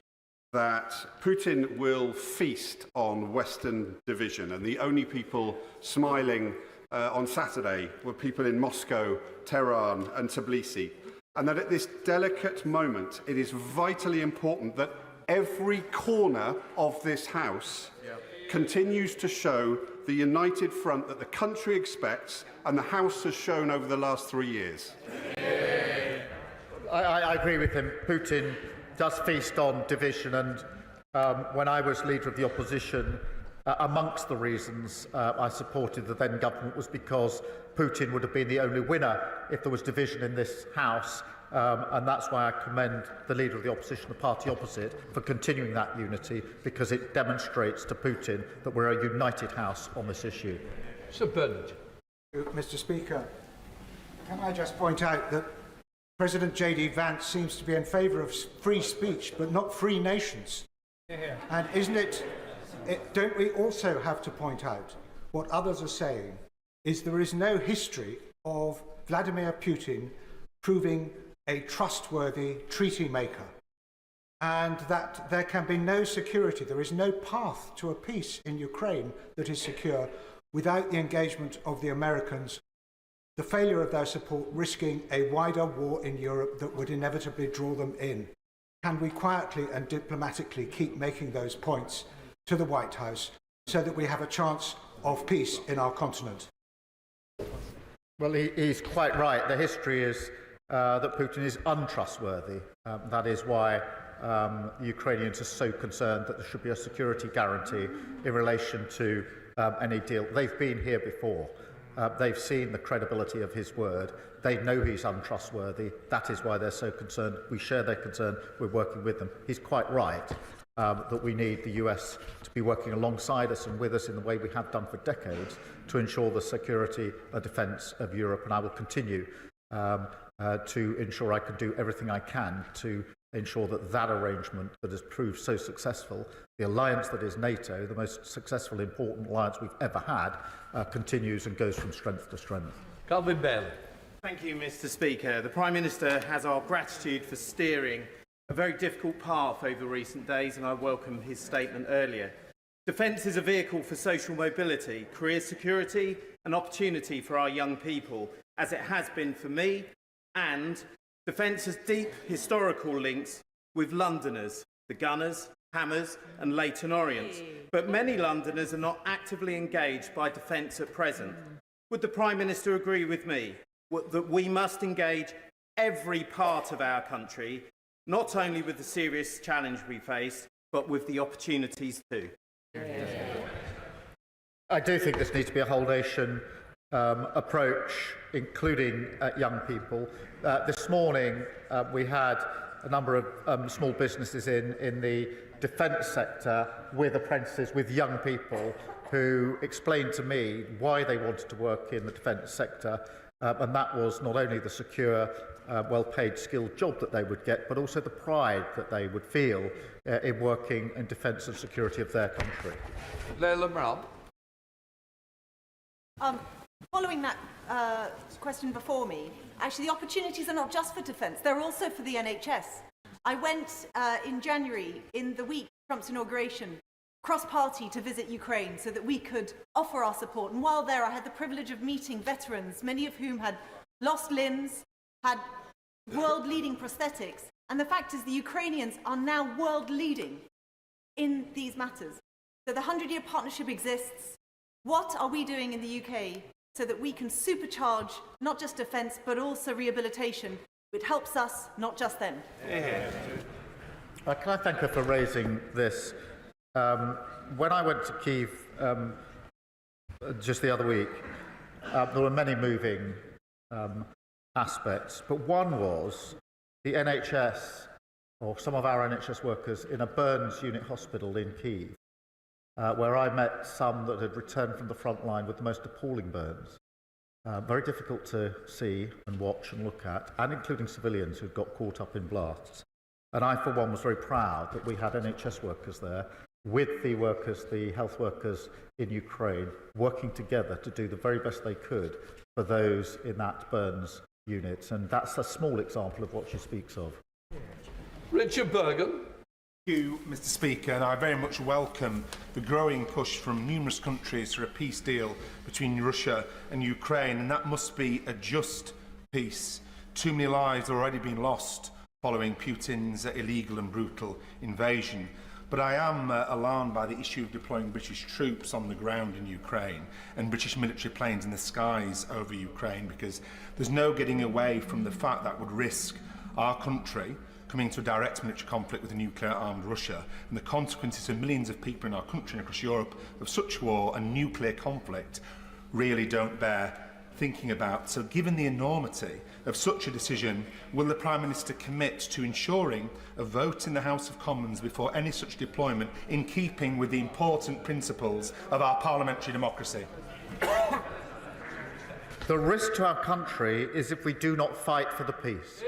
that Putin will feast on Western division, and the only people smiling on Saturday were people in Moscow, Tehran and Tbilisi, and that at this delicate moment it is vitally important that every corner of this House continues to show the united front that the country expects and the House has shown over the last 3 years? I agree with him. Putin does feast on division, and when I was leader of the opposition, amongst the reasons I supported the then government was because Putin would have been the only winner if there was division in this House, and that's why I commend the leader of the opposition, the party opposite, for continuing that unity, because it demonstrates to Putin that we're a united House on this issue. Sir Bernard. Mr. Speaker, can I just point out that President J.D. Vance seems to be in favour of free speech, but not free nations. And don't we also have to point out what others are saying is there is no history of Vladimir Putin proving a trustworthy treaty maker, and that there can be no security, there is no path to a peace in Ukraine that is secure without the engagement of the Americans, the failure of their support risking a wider war in Europe that would inevitably draw them in. Can we quietly and diplomatically keep making those points to the White House so that we have a chance of peace in our continent? Well, he's quite right. The history is that Putin is untrustworthy. That is why the Ukrainians are so concerned that there should be a security guarantee in relation to any deal. They've been here before. They've seen the credibility of his word. They know he's untrustworthy. That is why they're so concerned. We share their concern. We're working with them. He's quite right that we need the US to be working alongside us and with us in the way we have done for decades to ensure the security and defence of Europe. And I will continue to ensure I can do everything I can to ensure that that arrangement that has proved so successful, the alliance that is NATO, the most successful, important alliance we've ever had, continues and goes from strength to strength. Calvin Bailey. Thank you, Mr. Speaker. The Prime Minister has our gratitude for steering a very difficult path over recent days, and I welcome his statement earlier. Defence is a vehicle for social mobility, career security and opportunity for our young people, as it has been for me, and defence has deep historical links with Londoners, the Gunners, Hammers and Leyton Orients. But many Londoners are not actively engaged by defence at present. Would the Prime Minister agree with me that we must engage every part of our country, not only with the serious challenge we face, but with the opportunities too? I do think this needs to be a whole-nation approach, including young people. This morning, we had a number of small businesses in the defence sector with apprentices, with young people, who explained to me why they wanted to work in the defence sector, and that was not only the secure, well-paid, skilled job that they would get, but also the pride that they would feel in working in defence and security of their country. Leila Brown. Following that question before me, actually the opportunities are not just for defence, they're also for the NHS. I went in January, in the week of Trump's inauguration, cross-party to visit Ukraine so that we could offer our support. And while there, I had the privilege of meeting veterans, many of whom had lost limbs, had world-leading prosthetics. And the fact is the Ukrainians are now world-leading in these matters. So the 100-year partnership exists. What are we doing in the UK so that we can supercharge not just defence but also rehabilitation, which helps us, not just them? Can I thank her for raising this? When I went to Kyiv just the other week, there were many moving aspects, but one was the NHS, or some of our NHS workers, in a burns unit hospital in Kyiv, where I met some that had returned from the front line with the most appalling burns. Very difficult to see and watch and look at, and including civilians who got caught up in blasts. And I, for one, was very proud that we had NHS workers there, with the workers, the health workers in Ukraine, working together to do the very best they could for those in that burns unit. And that's a small example of what she speaks of. Richard Bergen. Thank you, Mr. Speaker, and I very much welcome the growing push from numerous countries for a peace deal between Russia and Ukraine, and that must be a just peace. Too many lives have already been lost following Putin's illegal and brutal invasion. But I am alarmed by the issue of deploying British troops on the ground in Ukraine and British military planes in the skies over Ukraine, because there's no getting away from the fact that would risk our country coming into a direct military conflict with a nuclear-armed Russia, and the consequences for millions of people in our country and across Europe of such war and nuclear conflict really don't bear thinking about. So given the enormity of such a decision, will the Prime Minister commit to ensuring a vote in the House of Commons before any such deployment, in keeping with the important principles of our parliamentary democracy? The risk to our country is if we do not fight for the peace.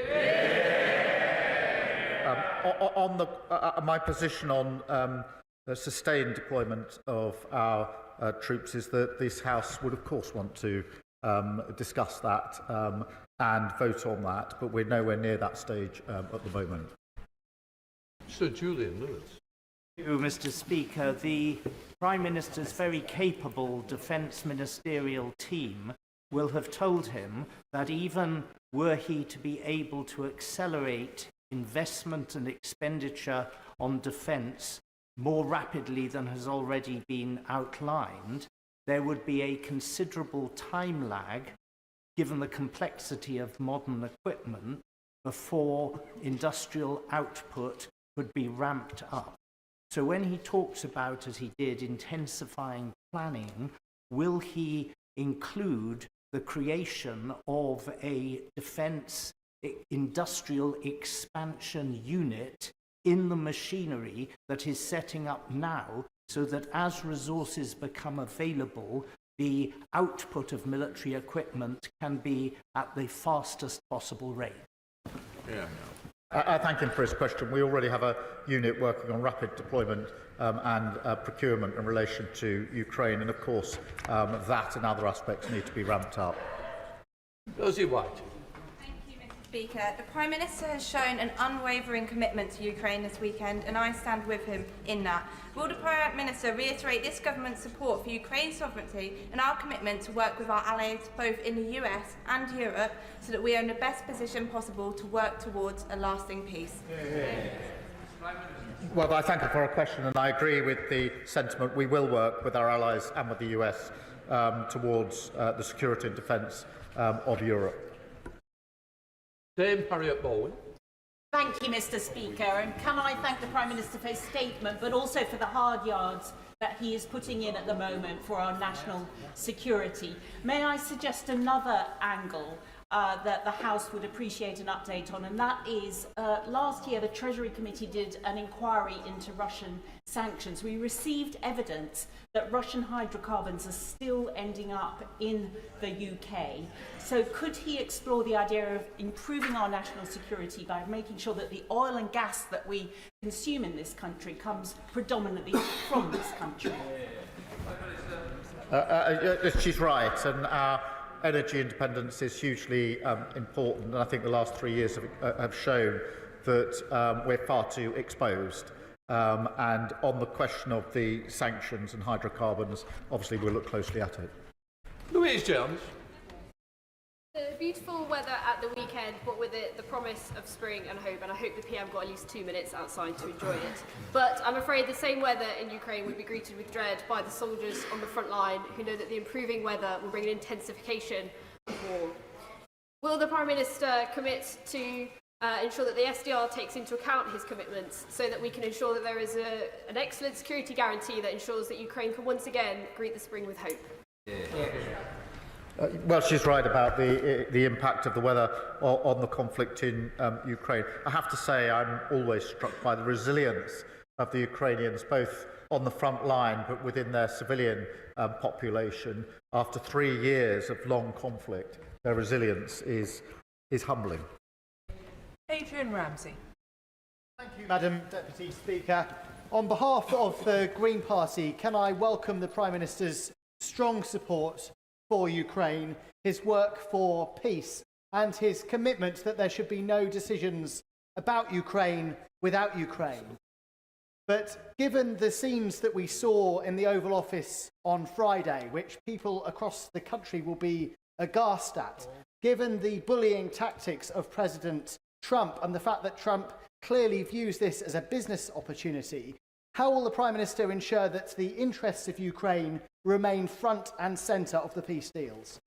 My position on the sustained deployment of our troops is that this House would, of course, want to discuss that and vote on that, but we're nowhere near that stage at the moment. Sir Julian Lewis. Thank you, Mr. Speaker. The Prime Minister's very capable Defence Ministerial team will have told him that even were he to be able to accelerate investment and expenditure on defence more rapidly than has already been outlined, there would be a considerable time lag, given the complexity of modern equipment, before industrial output could be ramped up. So when he talks about, as he did, intensifying planning, will he include the creation of a defence industrial expansion unit in the machinery that is setting up now, so that as resources become available, the output of military equipment can be at the fastest possible rate? I thank him for his question. We already have a unit working on rapid deployment and procurement in relation to Ukraine, and of course that and other aspects need to be ramped up. Rosie White. Speaker, the Prime Minister has shown an unwavering commitment to Ukraine this weekend, and I stand with him in that. Will the Prime Minister reiterate this government's support for Ukraine's sovereignty and our commitment to work with our allies both in the US and Europe so that we are in the best position possible to work towards a lasting peace? Well, I thank you for a question, and I agree with the sentiment. We will work with our allies and with the US towards the security and defence of Europe. Dame Harriet Bowen. Thank you, Mr. Speaker, and can I thank the Prime Minister for his statement, but also for the hard yards that he is putting in at the moment for our national security. May I suggest another angle that the House would appreciate an update on, and that is last year the Treasury Committee did an inquiry into Russian sanctions. We received evidence that Russian hydrocarbons are still ending up in the UK. So could he explore the idea of improving our national security by making sure that the oil and gas that we consume in this country comes predominantly from this country? She's right, and our energy independence is hugely important, and I think the last 3 years have shown that we're far too exposed. And on the question of the sanctions and hydrocarbons, obviously we'll look closely at it. Louise Jones. The beautiful weather at the weekend brought with it the promise of spring and hope, and I hope the PM got at least 2 minutes outside to enjoy it. But I'm afraid the same weather in Ukraine would be greeted with dread by the soldiers on the front line, who know that the improving weather will bring an intensification of war. Will the Prime Minister commit to ensure that the SDR takes into account his commitments, so that we can ensure that there is an excellent security guarantee that ensures that Ukraine can once again greet the spring with hope? Well, she's right about the impact of the weather on the conflict in Ukraine. I have to say I'm always struck by the resilience of the Ukrainians, both on the front line but within their civilian population. After 3 years of long conflict, their resilience is humbling. Adrian Ramsey. Thank you, Madam Deputy Speaker. On behalf of the Green Party, can I welcome the Prime Minister's strong support for Ukraine, his work for peace, and his commitment that there should be no decisions about Ukraine without Ukraine. But given the scenes that we saw in the Oval Office on Friday, which people across the country will be aghast at, given the bullying tactics of President Trump and the fact that Trump clearly views this as a business opportunity, how will the Prime Minister ensure that the interests of Ukraine remain front and centre of the peace deals?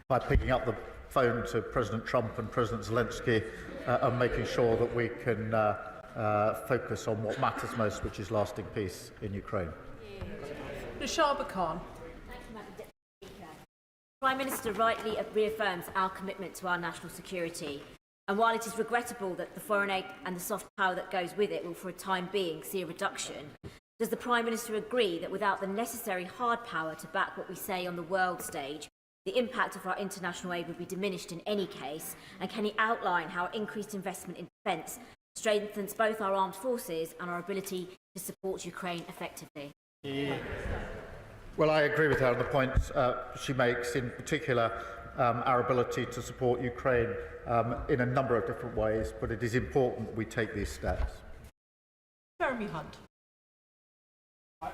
By picking up the phone to President Trump and President Zelensky and making sure that we can focus on what matters most, which is lasting peace in Ukraine. Nishaba Khan. The Prime Minister rightly reaffirms our commitment to our national security. And while it is regrettable that the foreign aid and the soft power that goes with it will for a time being see a reduction, does the Prime Minister agree that without the necessary hard power to back what we say on the world stage, the impact of our international aid would be diminished in any case? And can he outline how increased investment in defence strengthens both our armed forces and our ability to support Ukraine effectively? Well, I agree with her on the points she makes, in particular our ability to support Ukraine in a number of different ways, but it is important that we take these steps. Jeremy Hunt.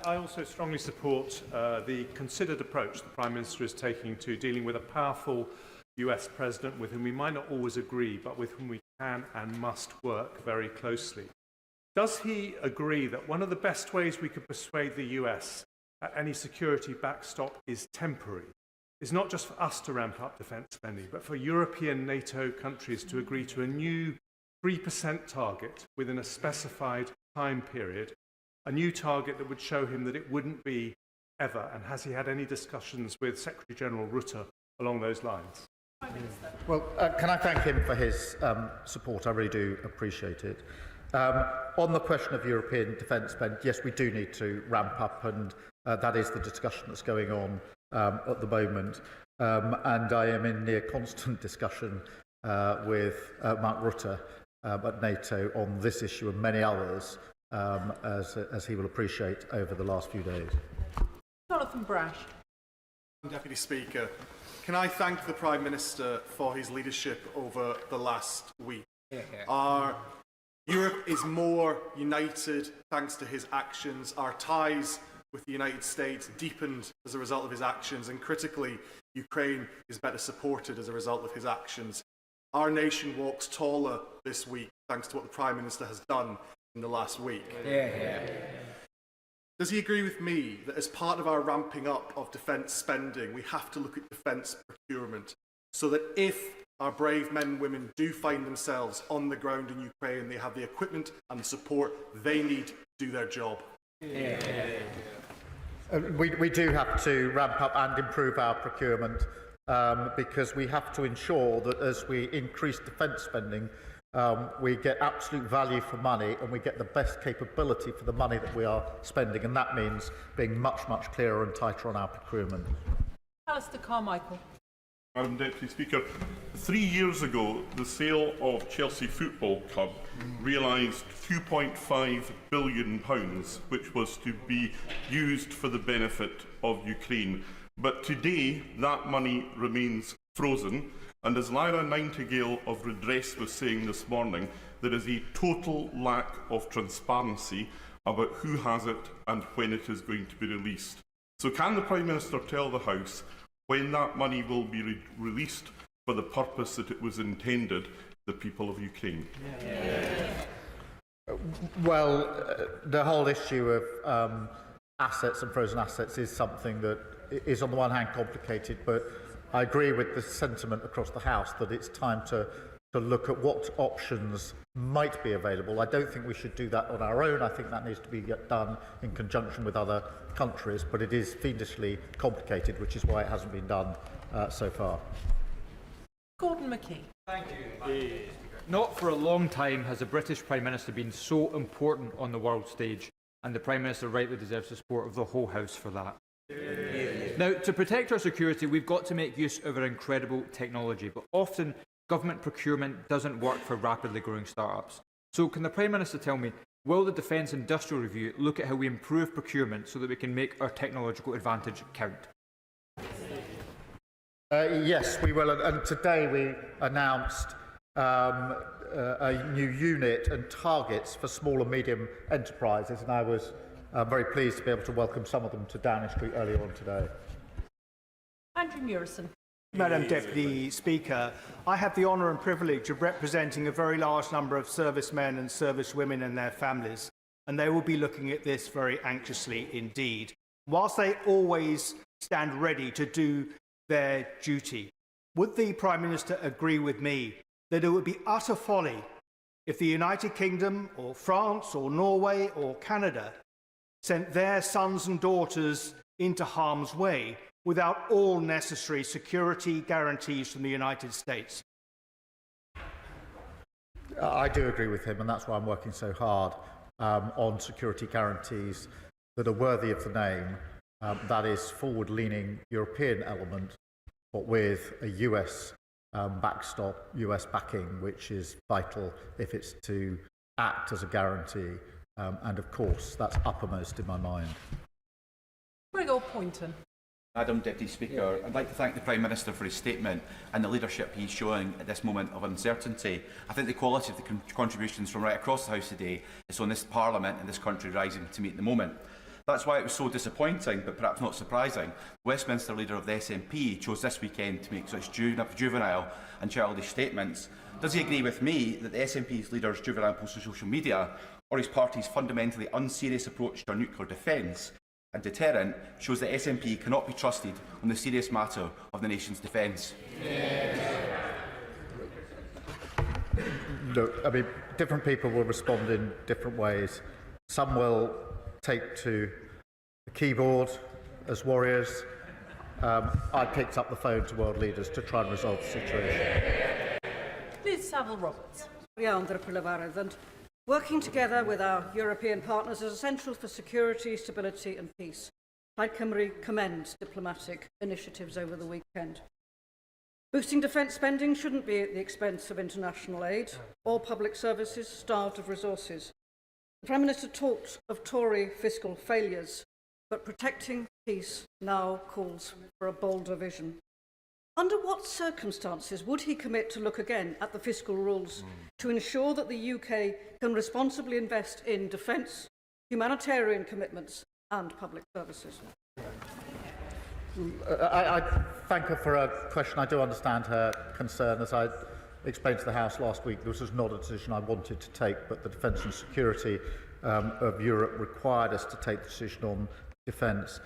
I also strongly support the considered approach the Prime Minister is taking to dealing with a powerful US President with whom we might not always agree, but with whom we can and must work very closely. Does he agree that one of the best ways we could persuade the US that any security backstop is temporary, is not just for us to ramp up defence spending, but for European NATO countries to agree to a new 3% target within a specified time period, a new target that would show him that it wouldn't be ever? And has he had any discussions with Secretary General Rutte along those lines? Well, can I thank him for his support? I really do appreciate it. On the question of European defence spend, yes, we do need to ramp up, and that is the discussion that's going on at the moment. And I am in near constant discussion with Mark Rutte at NATO on this issue and many others, as he will appreciate over the last few days. Jonathan Brash. Deputy Speaker, can I thank the Prime Minister for his leadership over the last week? Europe is more united thanks to his actions. Our ties with the United States deepened as a result of his actions, and critically, Ukraine is better supported as a result of his actions. Our nation walks taller this week thanks to what the Prime Minister has done in the last week. Does he agree with me that as part of our ramping up of defence spending, we have to look at defence procurement so that if our brave men and women do find themselves on the ground in Ukraine, they have the equipment and the support they need to do their job? We do have to ramp up and improve our procurement because we have to ensure that as we increase defence spending, we get absolute value for money and we get the best capability for the money that we are spending, and that means being much, much clearer and tighter on our procurement. Alistair Carmichael. Madam Deputy Speaker, 3 years ago, the sale of Chelsea Football Club realised £2.5 billion, which was to be used for the benefit of Ukraine. But today, that money remains frozen, and as Lyra Nightingale of Redress was saying this morning, there is a total lack of transparency about who has it and when it is going to be released. So can the Prime Minister tell the House when that money will be released for the purpose that it was intended, the people of Ukraine? Well, the whole issue of assets and frozen assets is something that is on the one hand complicated, but I agree with the sentiment across the House that it's time to look at what options might be available. I don't think we should do that on our own. I think that needs to be done in conjunction with other countries, but it is fiendishly complicated, which is why it hasn't been done so far. Gordon McKee. Thank you. Not for a long time has the British Prime Minister been so important on the world stage, and the Prime Minister rightly deserves the support of the whole House for that. Now, to protect our security, we've got to make use of our incredible technology, but often government procurement doesn't work for rapidly growing start-ups. So can the Prime Minister tell me, will the Defence Industrial Review look at how we improve procurement so that we can make our technological advantage count? Yes, we will. And today we announced a new unit and targets for small and medium enterprises, and I was very pleased to be able to welcome some of them to Downing Street earlier on today. Andrew Murison. Madam Deputy Speaker, I have the honour and privilege of representing a very large number of servicemen and servicewomen and their families, and they will be looking at this very anxiously indeed. Whilst they always stand ready to do their duty, would the Prime Minister agree with me that it would be utter folly if the United Kingdom or France or Norway or Canada sent their sons and daughters into harm's way without all necessary security guarantees from the United States? I do agree with him, and that's why I'm working so hard on security guarantees that are worthy of the name. That is forward-leaning European element, but with a US backstop, US backing, which is vital if it's to act as a guarantee. And of course, that's uppermost in my mind. Gregor Poynton. Madam Deputy Speaker, I'd like to thank the Prime Minister for his statement and the leadership he's showing at this moment of uncertainty. I think the quality of the contributions from right across the House today is on this Parliament and this country rising to meet the moment. That's why it was so disappointing, but perhaps not surprising, the Westminster leader of the SNP chose this weekend to make such juvenile and childish statements. Does he agree with me that the SNP's leader's juvenile post on social media, or his party's fundamentally unserious approach to our nuclear defence and deterrent, shows that SNP cannot be trusted on the serious matter of the nation's defence? Look, I mean, different people will respond in different ways. Some will take to the keyboard as warriors. I picked up the phone to world leaders to try and resolve the situation. Liz Saville-Roberts. And working together with our European partners is essential for security, stability and peace. Plaid Cymru commends diplomatic initiatives over the weekend. Boosting defence spending shouldn't be at the expense of international aid or public services starved of resources. The Prime Minister talked of Tory fiscal failures, but protecting peace now calls for a bolder vision. Under what circumstances would he commit to look again at the fiscal rules to ensure that the UK can responsibly invest in defence, humanitarian commitments and public services? I thank her for her question. I do understand her concern. As I explained to the House last week, this was not a decision I wanted to take, but the defence and security of Europe required us to take the decision on defence.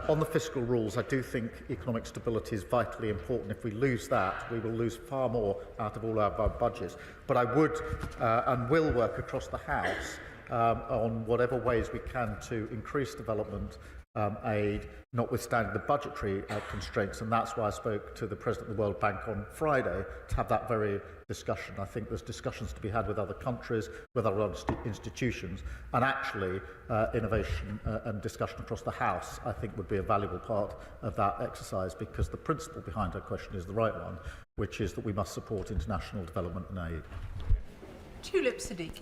On the fiscal rules, I do think economic stability is vitally important. If we lose that, we will lose far more out of all our budgets. But I would and will work across the House on whatever ways we can to increase development aid, notwithstanding the budgetary constraints, and that's why I spoke to the President of the World Bank on Friday to have that very discussion. I think there's discussions to be had with other countries, with other institutions, and actually innovation and discussion across the House, I think, would be a valuable part of that exercise, because the principle behind her question is the right one, which is that we must support international development and aid. Tulip Siddiq.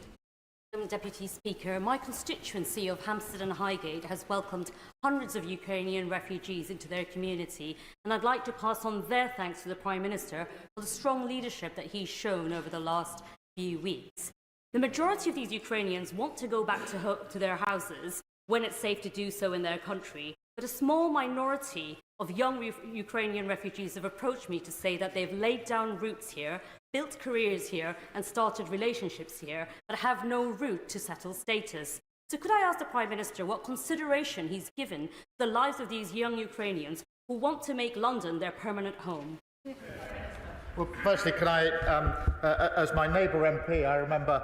Deputy Speaker, my constituency of Hampstead and Highgate has welcomed hundreds of Ukrainian refugees into their community, and I'd like to pass on their thanks to the Prime Minister for the strong leadership that he's shown over the last few weeks. The majority of these Ukrainians want to go back to their houses when it's safe to do so in their country, but a small minority of young Ukrainian refugees have approached me to say that they've laid down roots here, built careers here and started relationships here, but have no route to settled status. So could I ask the Prime Minister what consideration he's given to the lives of these young Ukrainians who want to make London their permanent home? Well, firstly, can I, as my neighbour MP, I remember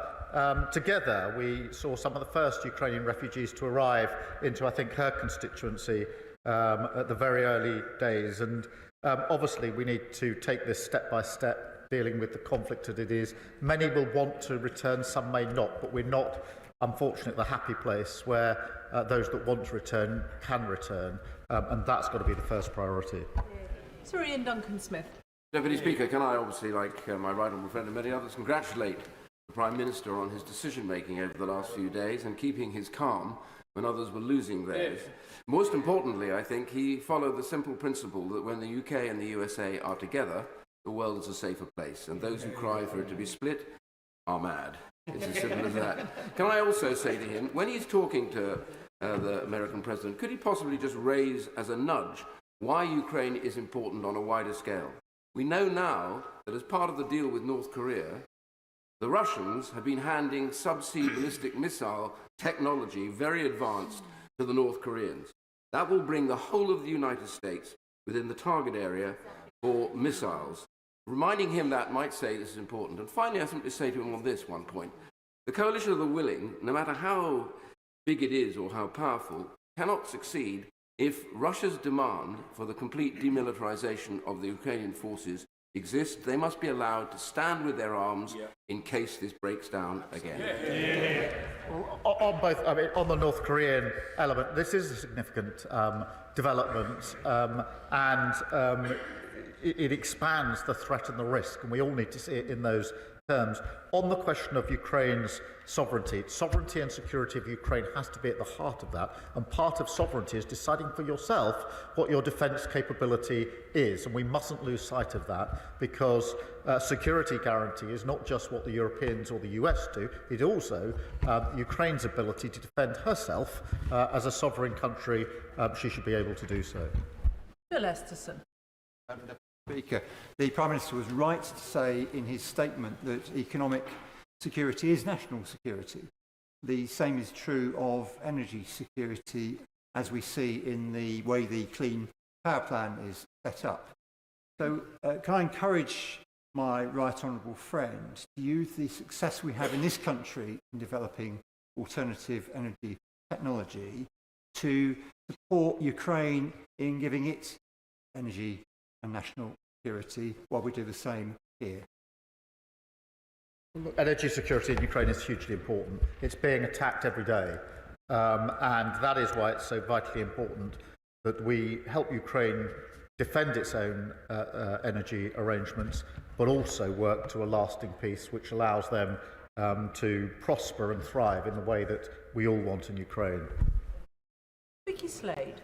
together we saw some of the first Ukrainian refugees to arrive into, I think, her constituency at the very early days. And obviously we need to take this step by step, dealing with the conflict that it is. Many will want to return, some may not, but we're not, unfortunately, at the happy place where those that want to return can return, and that's got to be the first priority. Sir Ian Duncan-Smith. Deputy Speaker, can I obviously, like my right honourable friend and many others, congratulate the Prime Minister on his decision-making over the last few days and keeping his calm when others were losing theirs. Most importantly, I think he followed the simple principle that when the UK and the USA are together, the world is a safer place, and those who cry for it to be split are mad. It's as simple as that. Can I also say to him, when he's talking to the American president, could he possibly just raise as a nudge why Ukraine is important on a wider scale? We know now that as part of the deal with North Korea, the Russians have been handing subsea ballistic missile technology, very advanced, to the North Koreans. That will bring the whole of the United States within the target area for missiles. Reminding him that might say this is important. And finally, I simply say to him on this one point. The coalition of the willing, no matter how big it is or how powerful, cannot succeed if Russia's demand for the complete demilitarization of the Ukrainian forces exists. They must be allowed to stand with their arms in case this breaks down again. Well, on both, I mean, on the North Korean element, this is a significant development, and it expands the threat and the risk, and we all need to see it in those terms. On the question of Ukraine's sovereignty and security of Ukraine has to be at the heart of that, and part of sovereignty is deciding for yourself what your defence capability is, and we mustn't lose sight of that, because security guarantee is not just what the Europeans or the US do, it also Ukraine's ability to defend herself as a sovereign country. She should be able to do so. Bill Esterson. Speaker, the Prime Minister was right to say in his statement that economic security is national security. The same is true of energy security, as we see in the way the Clean Power Plan is set up. So can I encourage my right honourable friend to use the success we have in this country in developing alternative energy technology to support Ukraine in giving it energy and national security while we do the same here? Energy security in Ukraine is hugely important. It's being attacked every day, and that is why it's so vitally important that we help Ukraine defend its own energy arrangements, but also work to a lasting peace which allows them to prosper and thrive in the way that we all want in Ukraine. Vicky Slade.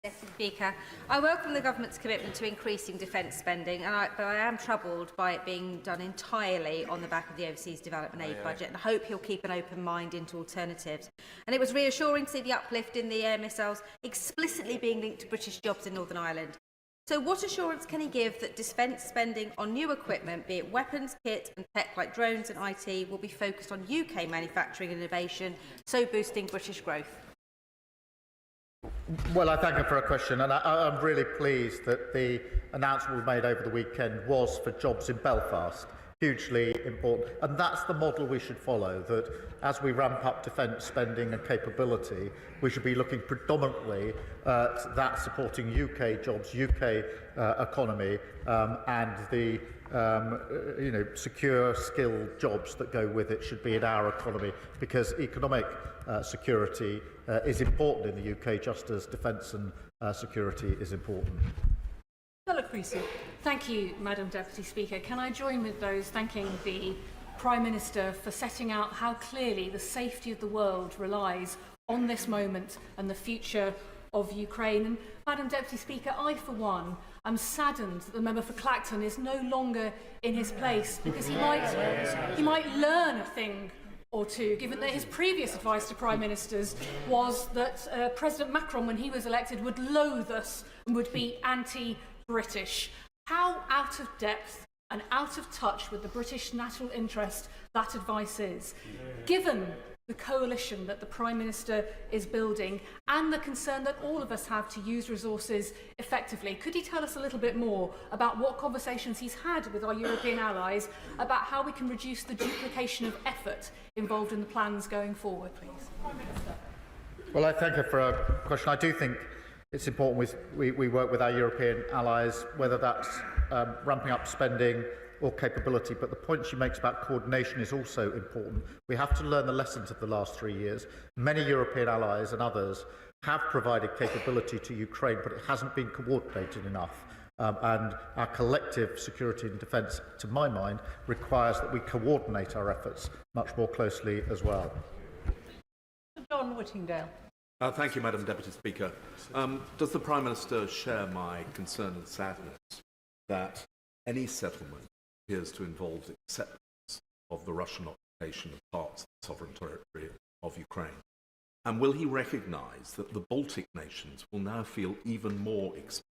Mr. Speaker, I welcome the government's commitment to increasing defence spending, but I am troubled by it being done entirely on the back of the overseas development aid budget, and I hope he'll keep an open mind into alternatives. And it was reassuring to see the uplift in the air missiles explicitly being linked to British jobs in Northern Ireland. So what assurance can he give that defence spending on new equipment, be it weapons, kit and tech like drones and IT, will be focused on UK manufacturing and innovation, so boosting British growth? Well, I thank her for a question, and I'm really pleased that the announcement we made over the weekend was for jobs in Belfast. Hugely important, and that's the model we should follow, that as we ramp up defence spending and capability, we should be looking predominantly at that supporting UK jobs, UK economy, and the secure, skilled jobs that go with it should be in our economy, because economic security is important in the UK, just as defence and security is important. Thank you, Madam Deputy Speaker. Can I join with those thanking the Prime Minister for setting out how clearly the safety of the world relies on this moment and the future of Ukraine. And Madam Deputy Speaker, I for one am saddened that the member for Clacton is no longer in his place, because he might learn a thing or two, given that his previous advice to Prime Ministers was that President Macron, when he was elected, would loathe us and would be anti-British. How out of depth and out of touch with the British national interest that advice is, given the coalition that the Prime Minister is building and the concern that all of us have to use resources effectively. Could he tell us a little bit more about what conversations he's had with our European allies about how we can reduce the duplication of effort involved in the plans going forward, please? Well, I thank her for a question. I do think it's important we work with our European allies, whether that's ramping up spending or capability, but the point she makes about coordination is also important. We have to learn the lessons of the last 3 years. Many European allies and others have provided capability to Ukraine, but it hasn't been coordinated enough. And our collective security and defence, to my mind, requires that we coordinate our efforts much more closely as well. John Whittingdale. Thank you, Madam Deputy Speaker. Does the Prime Minister share my concern and sadness that any settlement appears to involve acceptance of the Russian occupation of parts of the sovereign territory of Ukraine? And will he recognise that the Baltic nations will now feel even more exposed?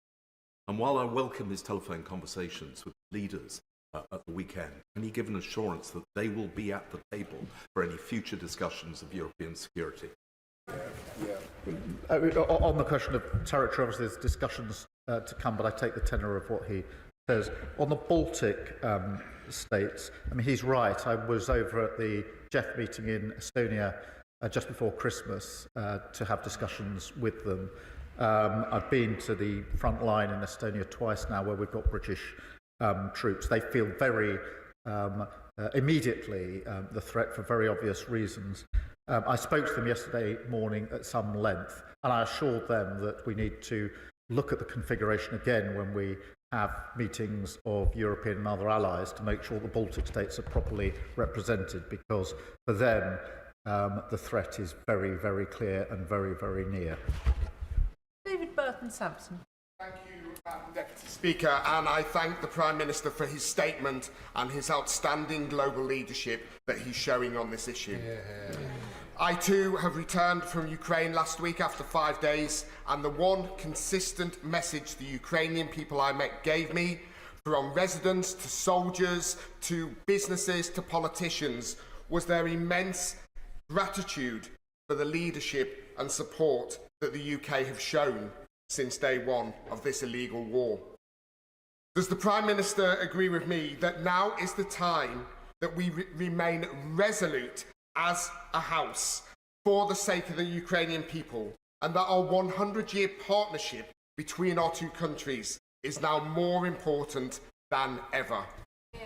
And while I welcome his telephone conversations with leaders at the weekend, can he give an assurance that they will be at the table for any future discussions of European security? On the question of territory, obviously there's discussions to come, but I take the tenor of what he says. On the Baltic states, I mean, he's right. I was over at the GEF meeting in Estonia just before Christmas to have discussions with them. I've been to the front line in Estonia twice now, where we've got British troops. They feel very immediately the threat for very obvious reasons. I spoke to them yesterday morning at some length, and I assured them that we need to look at the configuration again when we have meetings of European and other allies to make sure the Baltic states are properly represented, because for them the threat is very, very clear and very, very near. David Burton-Sampson. Thank you, Madam Deputy Speaker, and I thank the Prime Minister for his statement and his outstanding global leadership that he's showing on this issue. I too have returned from Ukraine last week after 5 days, and the one consistent message the Ukrainian people I met gave me, from residents to soldiers to businesses to politicians, was their immense gratitude for the leadership and support that the UK have shown since day one of this illegal war. Does the Prime Minister agree with me that now is the time that we remain resolute as a House for the sake of the Ukrainian people, and that our 100-year partnership between our two countries is now more important than ever.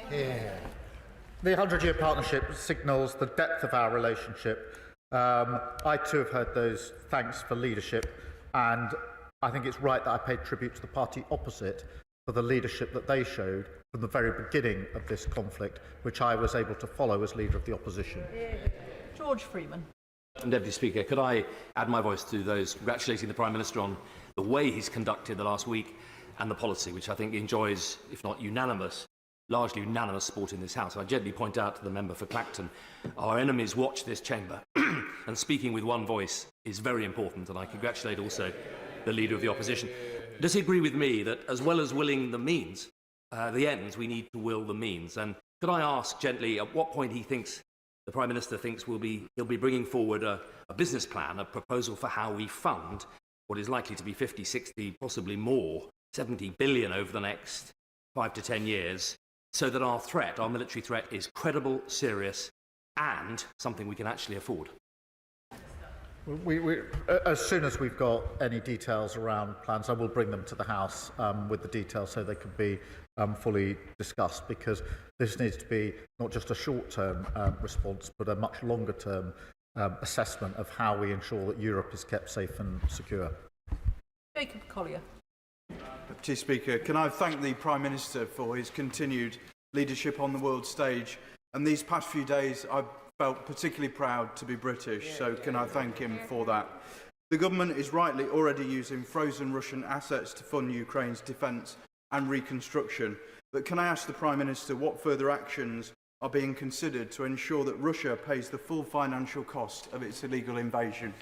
The 100-year partnership signals the depth of our relationship. I too have heard those thanks for leadership, and I think it's right that I pay tribute to the party opposite for the leadership that they showed from the very beginning of this conflict, which I was able to follow as leader of the opposition. George Freeman. Deputy Speaker, could I add my voice to those congratulating the Prime Minister on the way he's conducted the last week and the policy, which I think enjoys, if not unanimous, largely unanimous support in this House. I gently point out to the member for Clacton, our enemies watch this chamber, and speaking with one voice is very important, and I congratulate also the Leader of the Opposition. Does he agree with me that as well as willing the means, the ends, we need to will the means? And could I ask gently at what point he thinks, the Prime Minister thinks he'll be bringing forward a business plan, a proposal for how we fund what is likely to be 50, 60, possibly more, 70 billion over the next 5 to 10 years, so that our threat, our military threat, is credible, serious, and something we can actually afford? As soon as we've got any details around plans, I will bring them to the House with the details so they can be fully discussed, because this needs to be not just a short-term response, but a much longer-term assessment of how we ensure that Europe is kept safe and secure. Jacob Collier. Deputy Speaker, can I thank the Prime Minister for his continued leadership on the world stage? And these past few days, I've felt particularly proud to be British, so can I thank him for that? The government is rightly already using frozen Russian assets to fund Ukraine's defence and reconstruction. But can I ask the Prime Minister what further actions are being considered to ensure that Russia pays the full financial cost of its illegal invasion?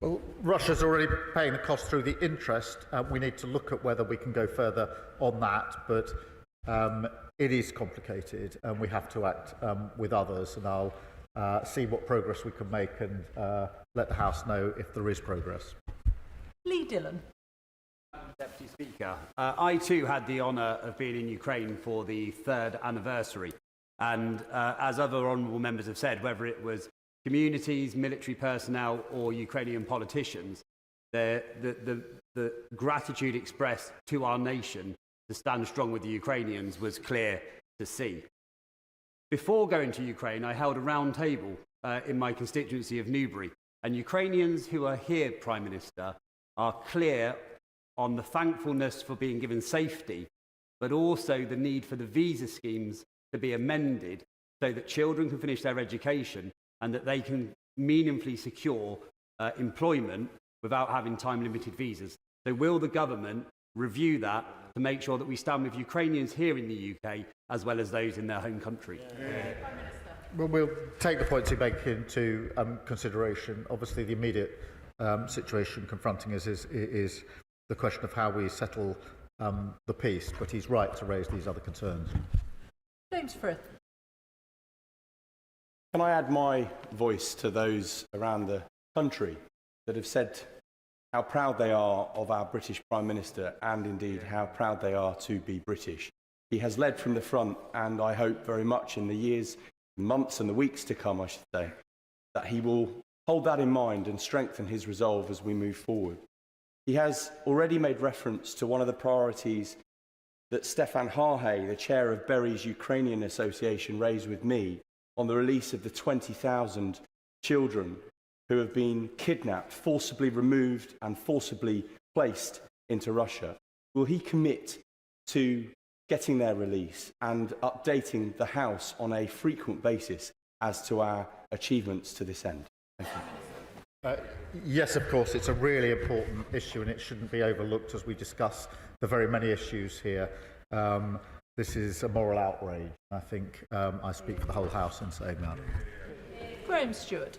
Well, Russia's already paying the cost through the interest. We need to look at whether we can go further on that, but it is complicated and we have to act with others, and I'll see what progress we can make and let the House know if there is progress. Lee Dillon. Deputy Speaker, I too had the honour of being in Ukraine for the 3rd anniversary, and as other honourable members have said, whether it was communities, military personnel or Ukrainian politicians, the gratitude expressed to our nation to stand strong with the Ukrainians was clear to see. Before going to Ukraine, I held a round table in my constituency of Newbury, and Ukrainians who are here, Prime Minister, are clear on the thankfulness for being given safety, but also the need for the visa schemes to be amended so that children can finish their education and that they can meaningfully secure employment without having time-limited visas. So will the government review that to make sure that we stand with Ukrainians here in the UK as well as those in their home country? Well, we'll take the points you make into consideration. Obviously, the immediate situation confronting us is the question of how we settle the peace, but he's right to raise these other concerns. James Frith. Can I add my voice to those around the country that have said how proud they are of our British Prime Minister and indeed how proud they are to be British? He has led from the front, and I hope very much in the years, months and the weeks to come, I should say, that he will hold that in mind and strengthen his resolve as we move forward. He has already made reference to one of the priorities that Stefan Harhe, the chair of Berry's Ukrainian Association, raised with me on the release of the 20,000 children who have been kidnapped, forcibly removed and forcibly placed into Russia. Will he commit to getting their release and updating the House on a frequent basis as to our achievements to this end? Thank you. Yes, of course, it's a really important issue and it shouldn't be overlooked as we discuss the very many issues here. This is a moral outrage. I think I speak for the whole House in saying that. Graham Stewart.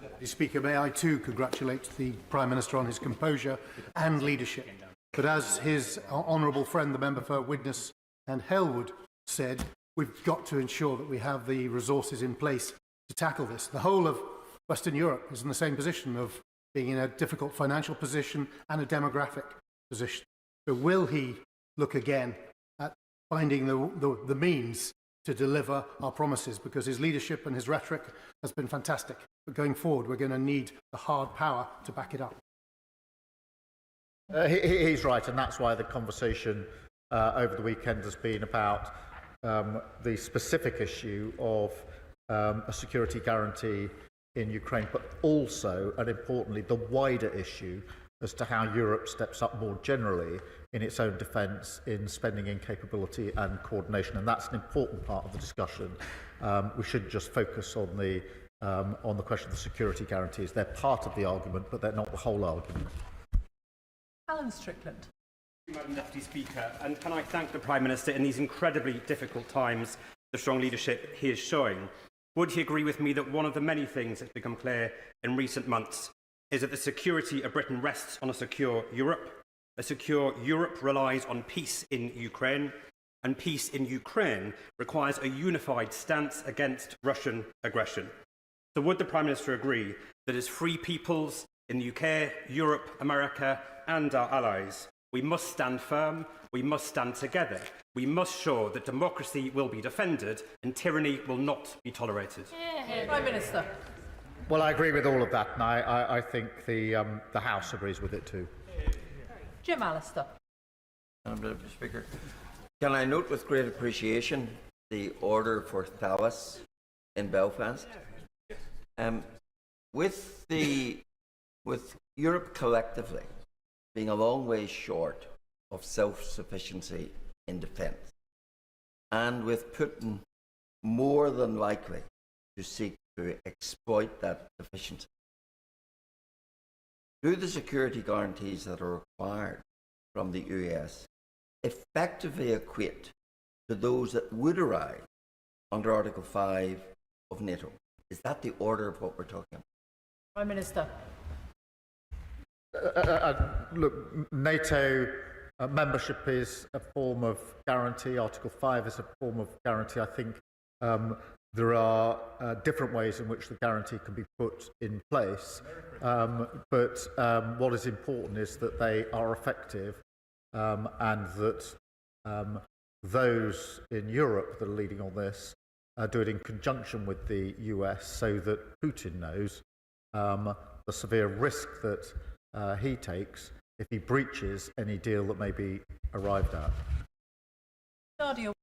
Deputy Speaker, may I too congratulate the Prime Minister on his composure and leadership. But as his honourable friend, the member for Widnes and Halewood, said, we've got to ensure that we have the resources in place to tackle this. The whole of Western Europe is in the same position of being in a difficult financial position and a demographic position. So will he look again at finding the means to deliver our promises, because his leadership and his rhetoric has been fantastic. But going forward, we're going to need the hard power to back it up. He's right, and that's why the conversation over the weekend has been about the specific issue of a security guarantee in Ukraine, but also, and importantly, the wider issue as to how Europe steps up more generally in its own defence, in spending in capability and coordination. And that's an important part of the discussion. We shouldn't just focus on the question of the security guarantees. They're part of the argument, but they're not the whole argument. Alan Strickland. Madam Deputy Speaker, and can I thank the Prime Minister in these incredibly difficult times, the strong leadership he is showing. Would he agree with me that one of the many things that's become clear in recent months is that the security of Britain rests on a secure Europe? A secure Europe relies on peace in Ukraine, and peace in Ukraine requires a unified stance against Russian aggression. So would the Prime Minister agree that as free peoples in the UK, Europe, America and our allies, we must stand firm, we must stand together, we must show that democracy will be defended and tyranny will not be tolerated? Prime Minister. Well, I agree with all of that, and I think the House agrees with it too. Jim Allister. Madam Deputy Speaker, can I note with great appreciation the order for Thalas in Belfast? With Europe collectively being a long way short of self-sufficiency in defence, and with Putin more than likely to seek to exploit that deficiency, do the security guarantees that are required from the US effectively equate to those that would arrive under Article 5 of NATO? Is that the order of what we're talking about? Prime Minister. Look, NATO membership is a form of guarantee. Article 5 is a form of guarantee. I think there are different ways in which the guarantee can be put in place. But what is important is that they are effective and that those in Europe that are leading on this do it in conjunction with the US so that Putin knows the severe risk that he takes if he breaches any deal that may be arrived at. Nadia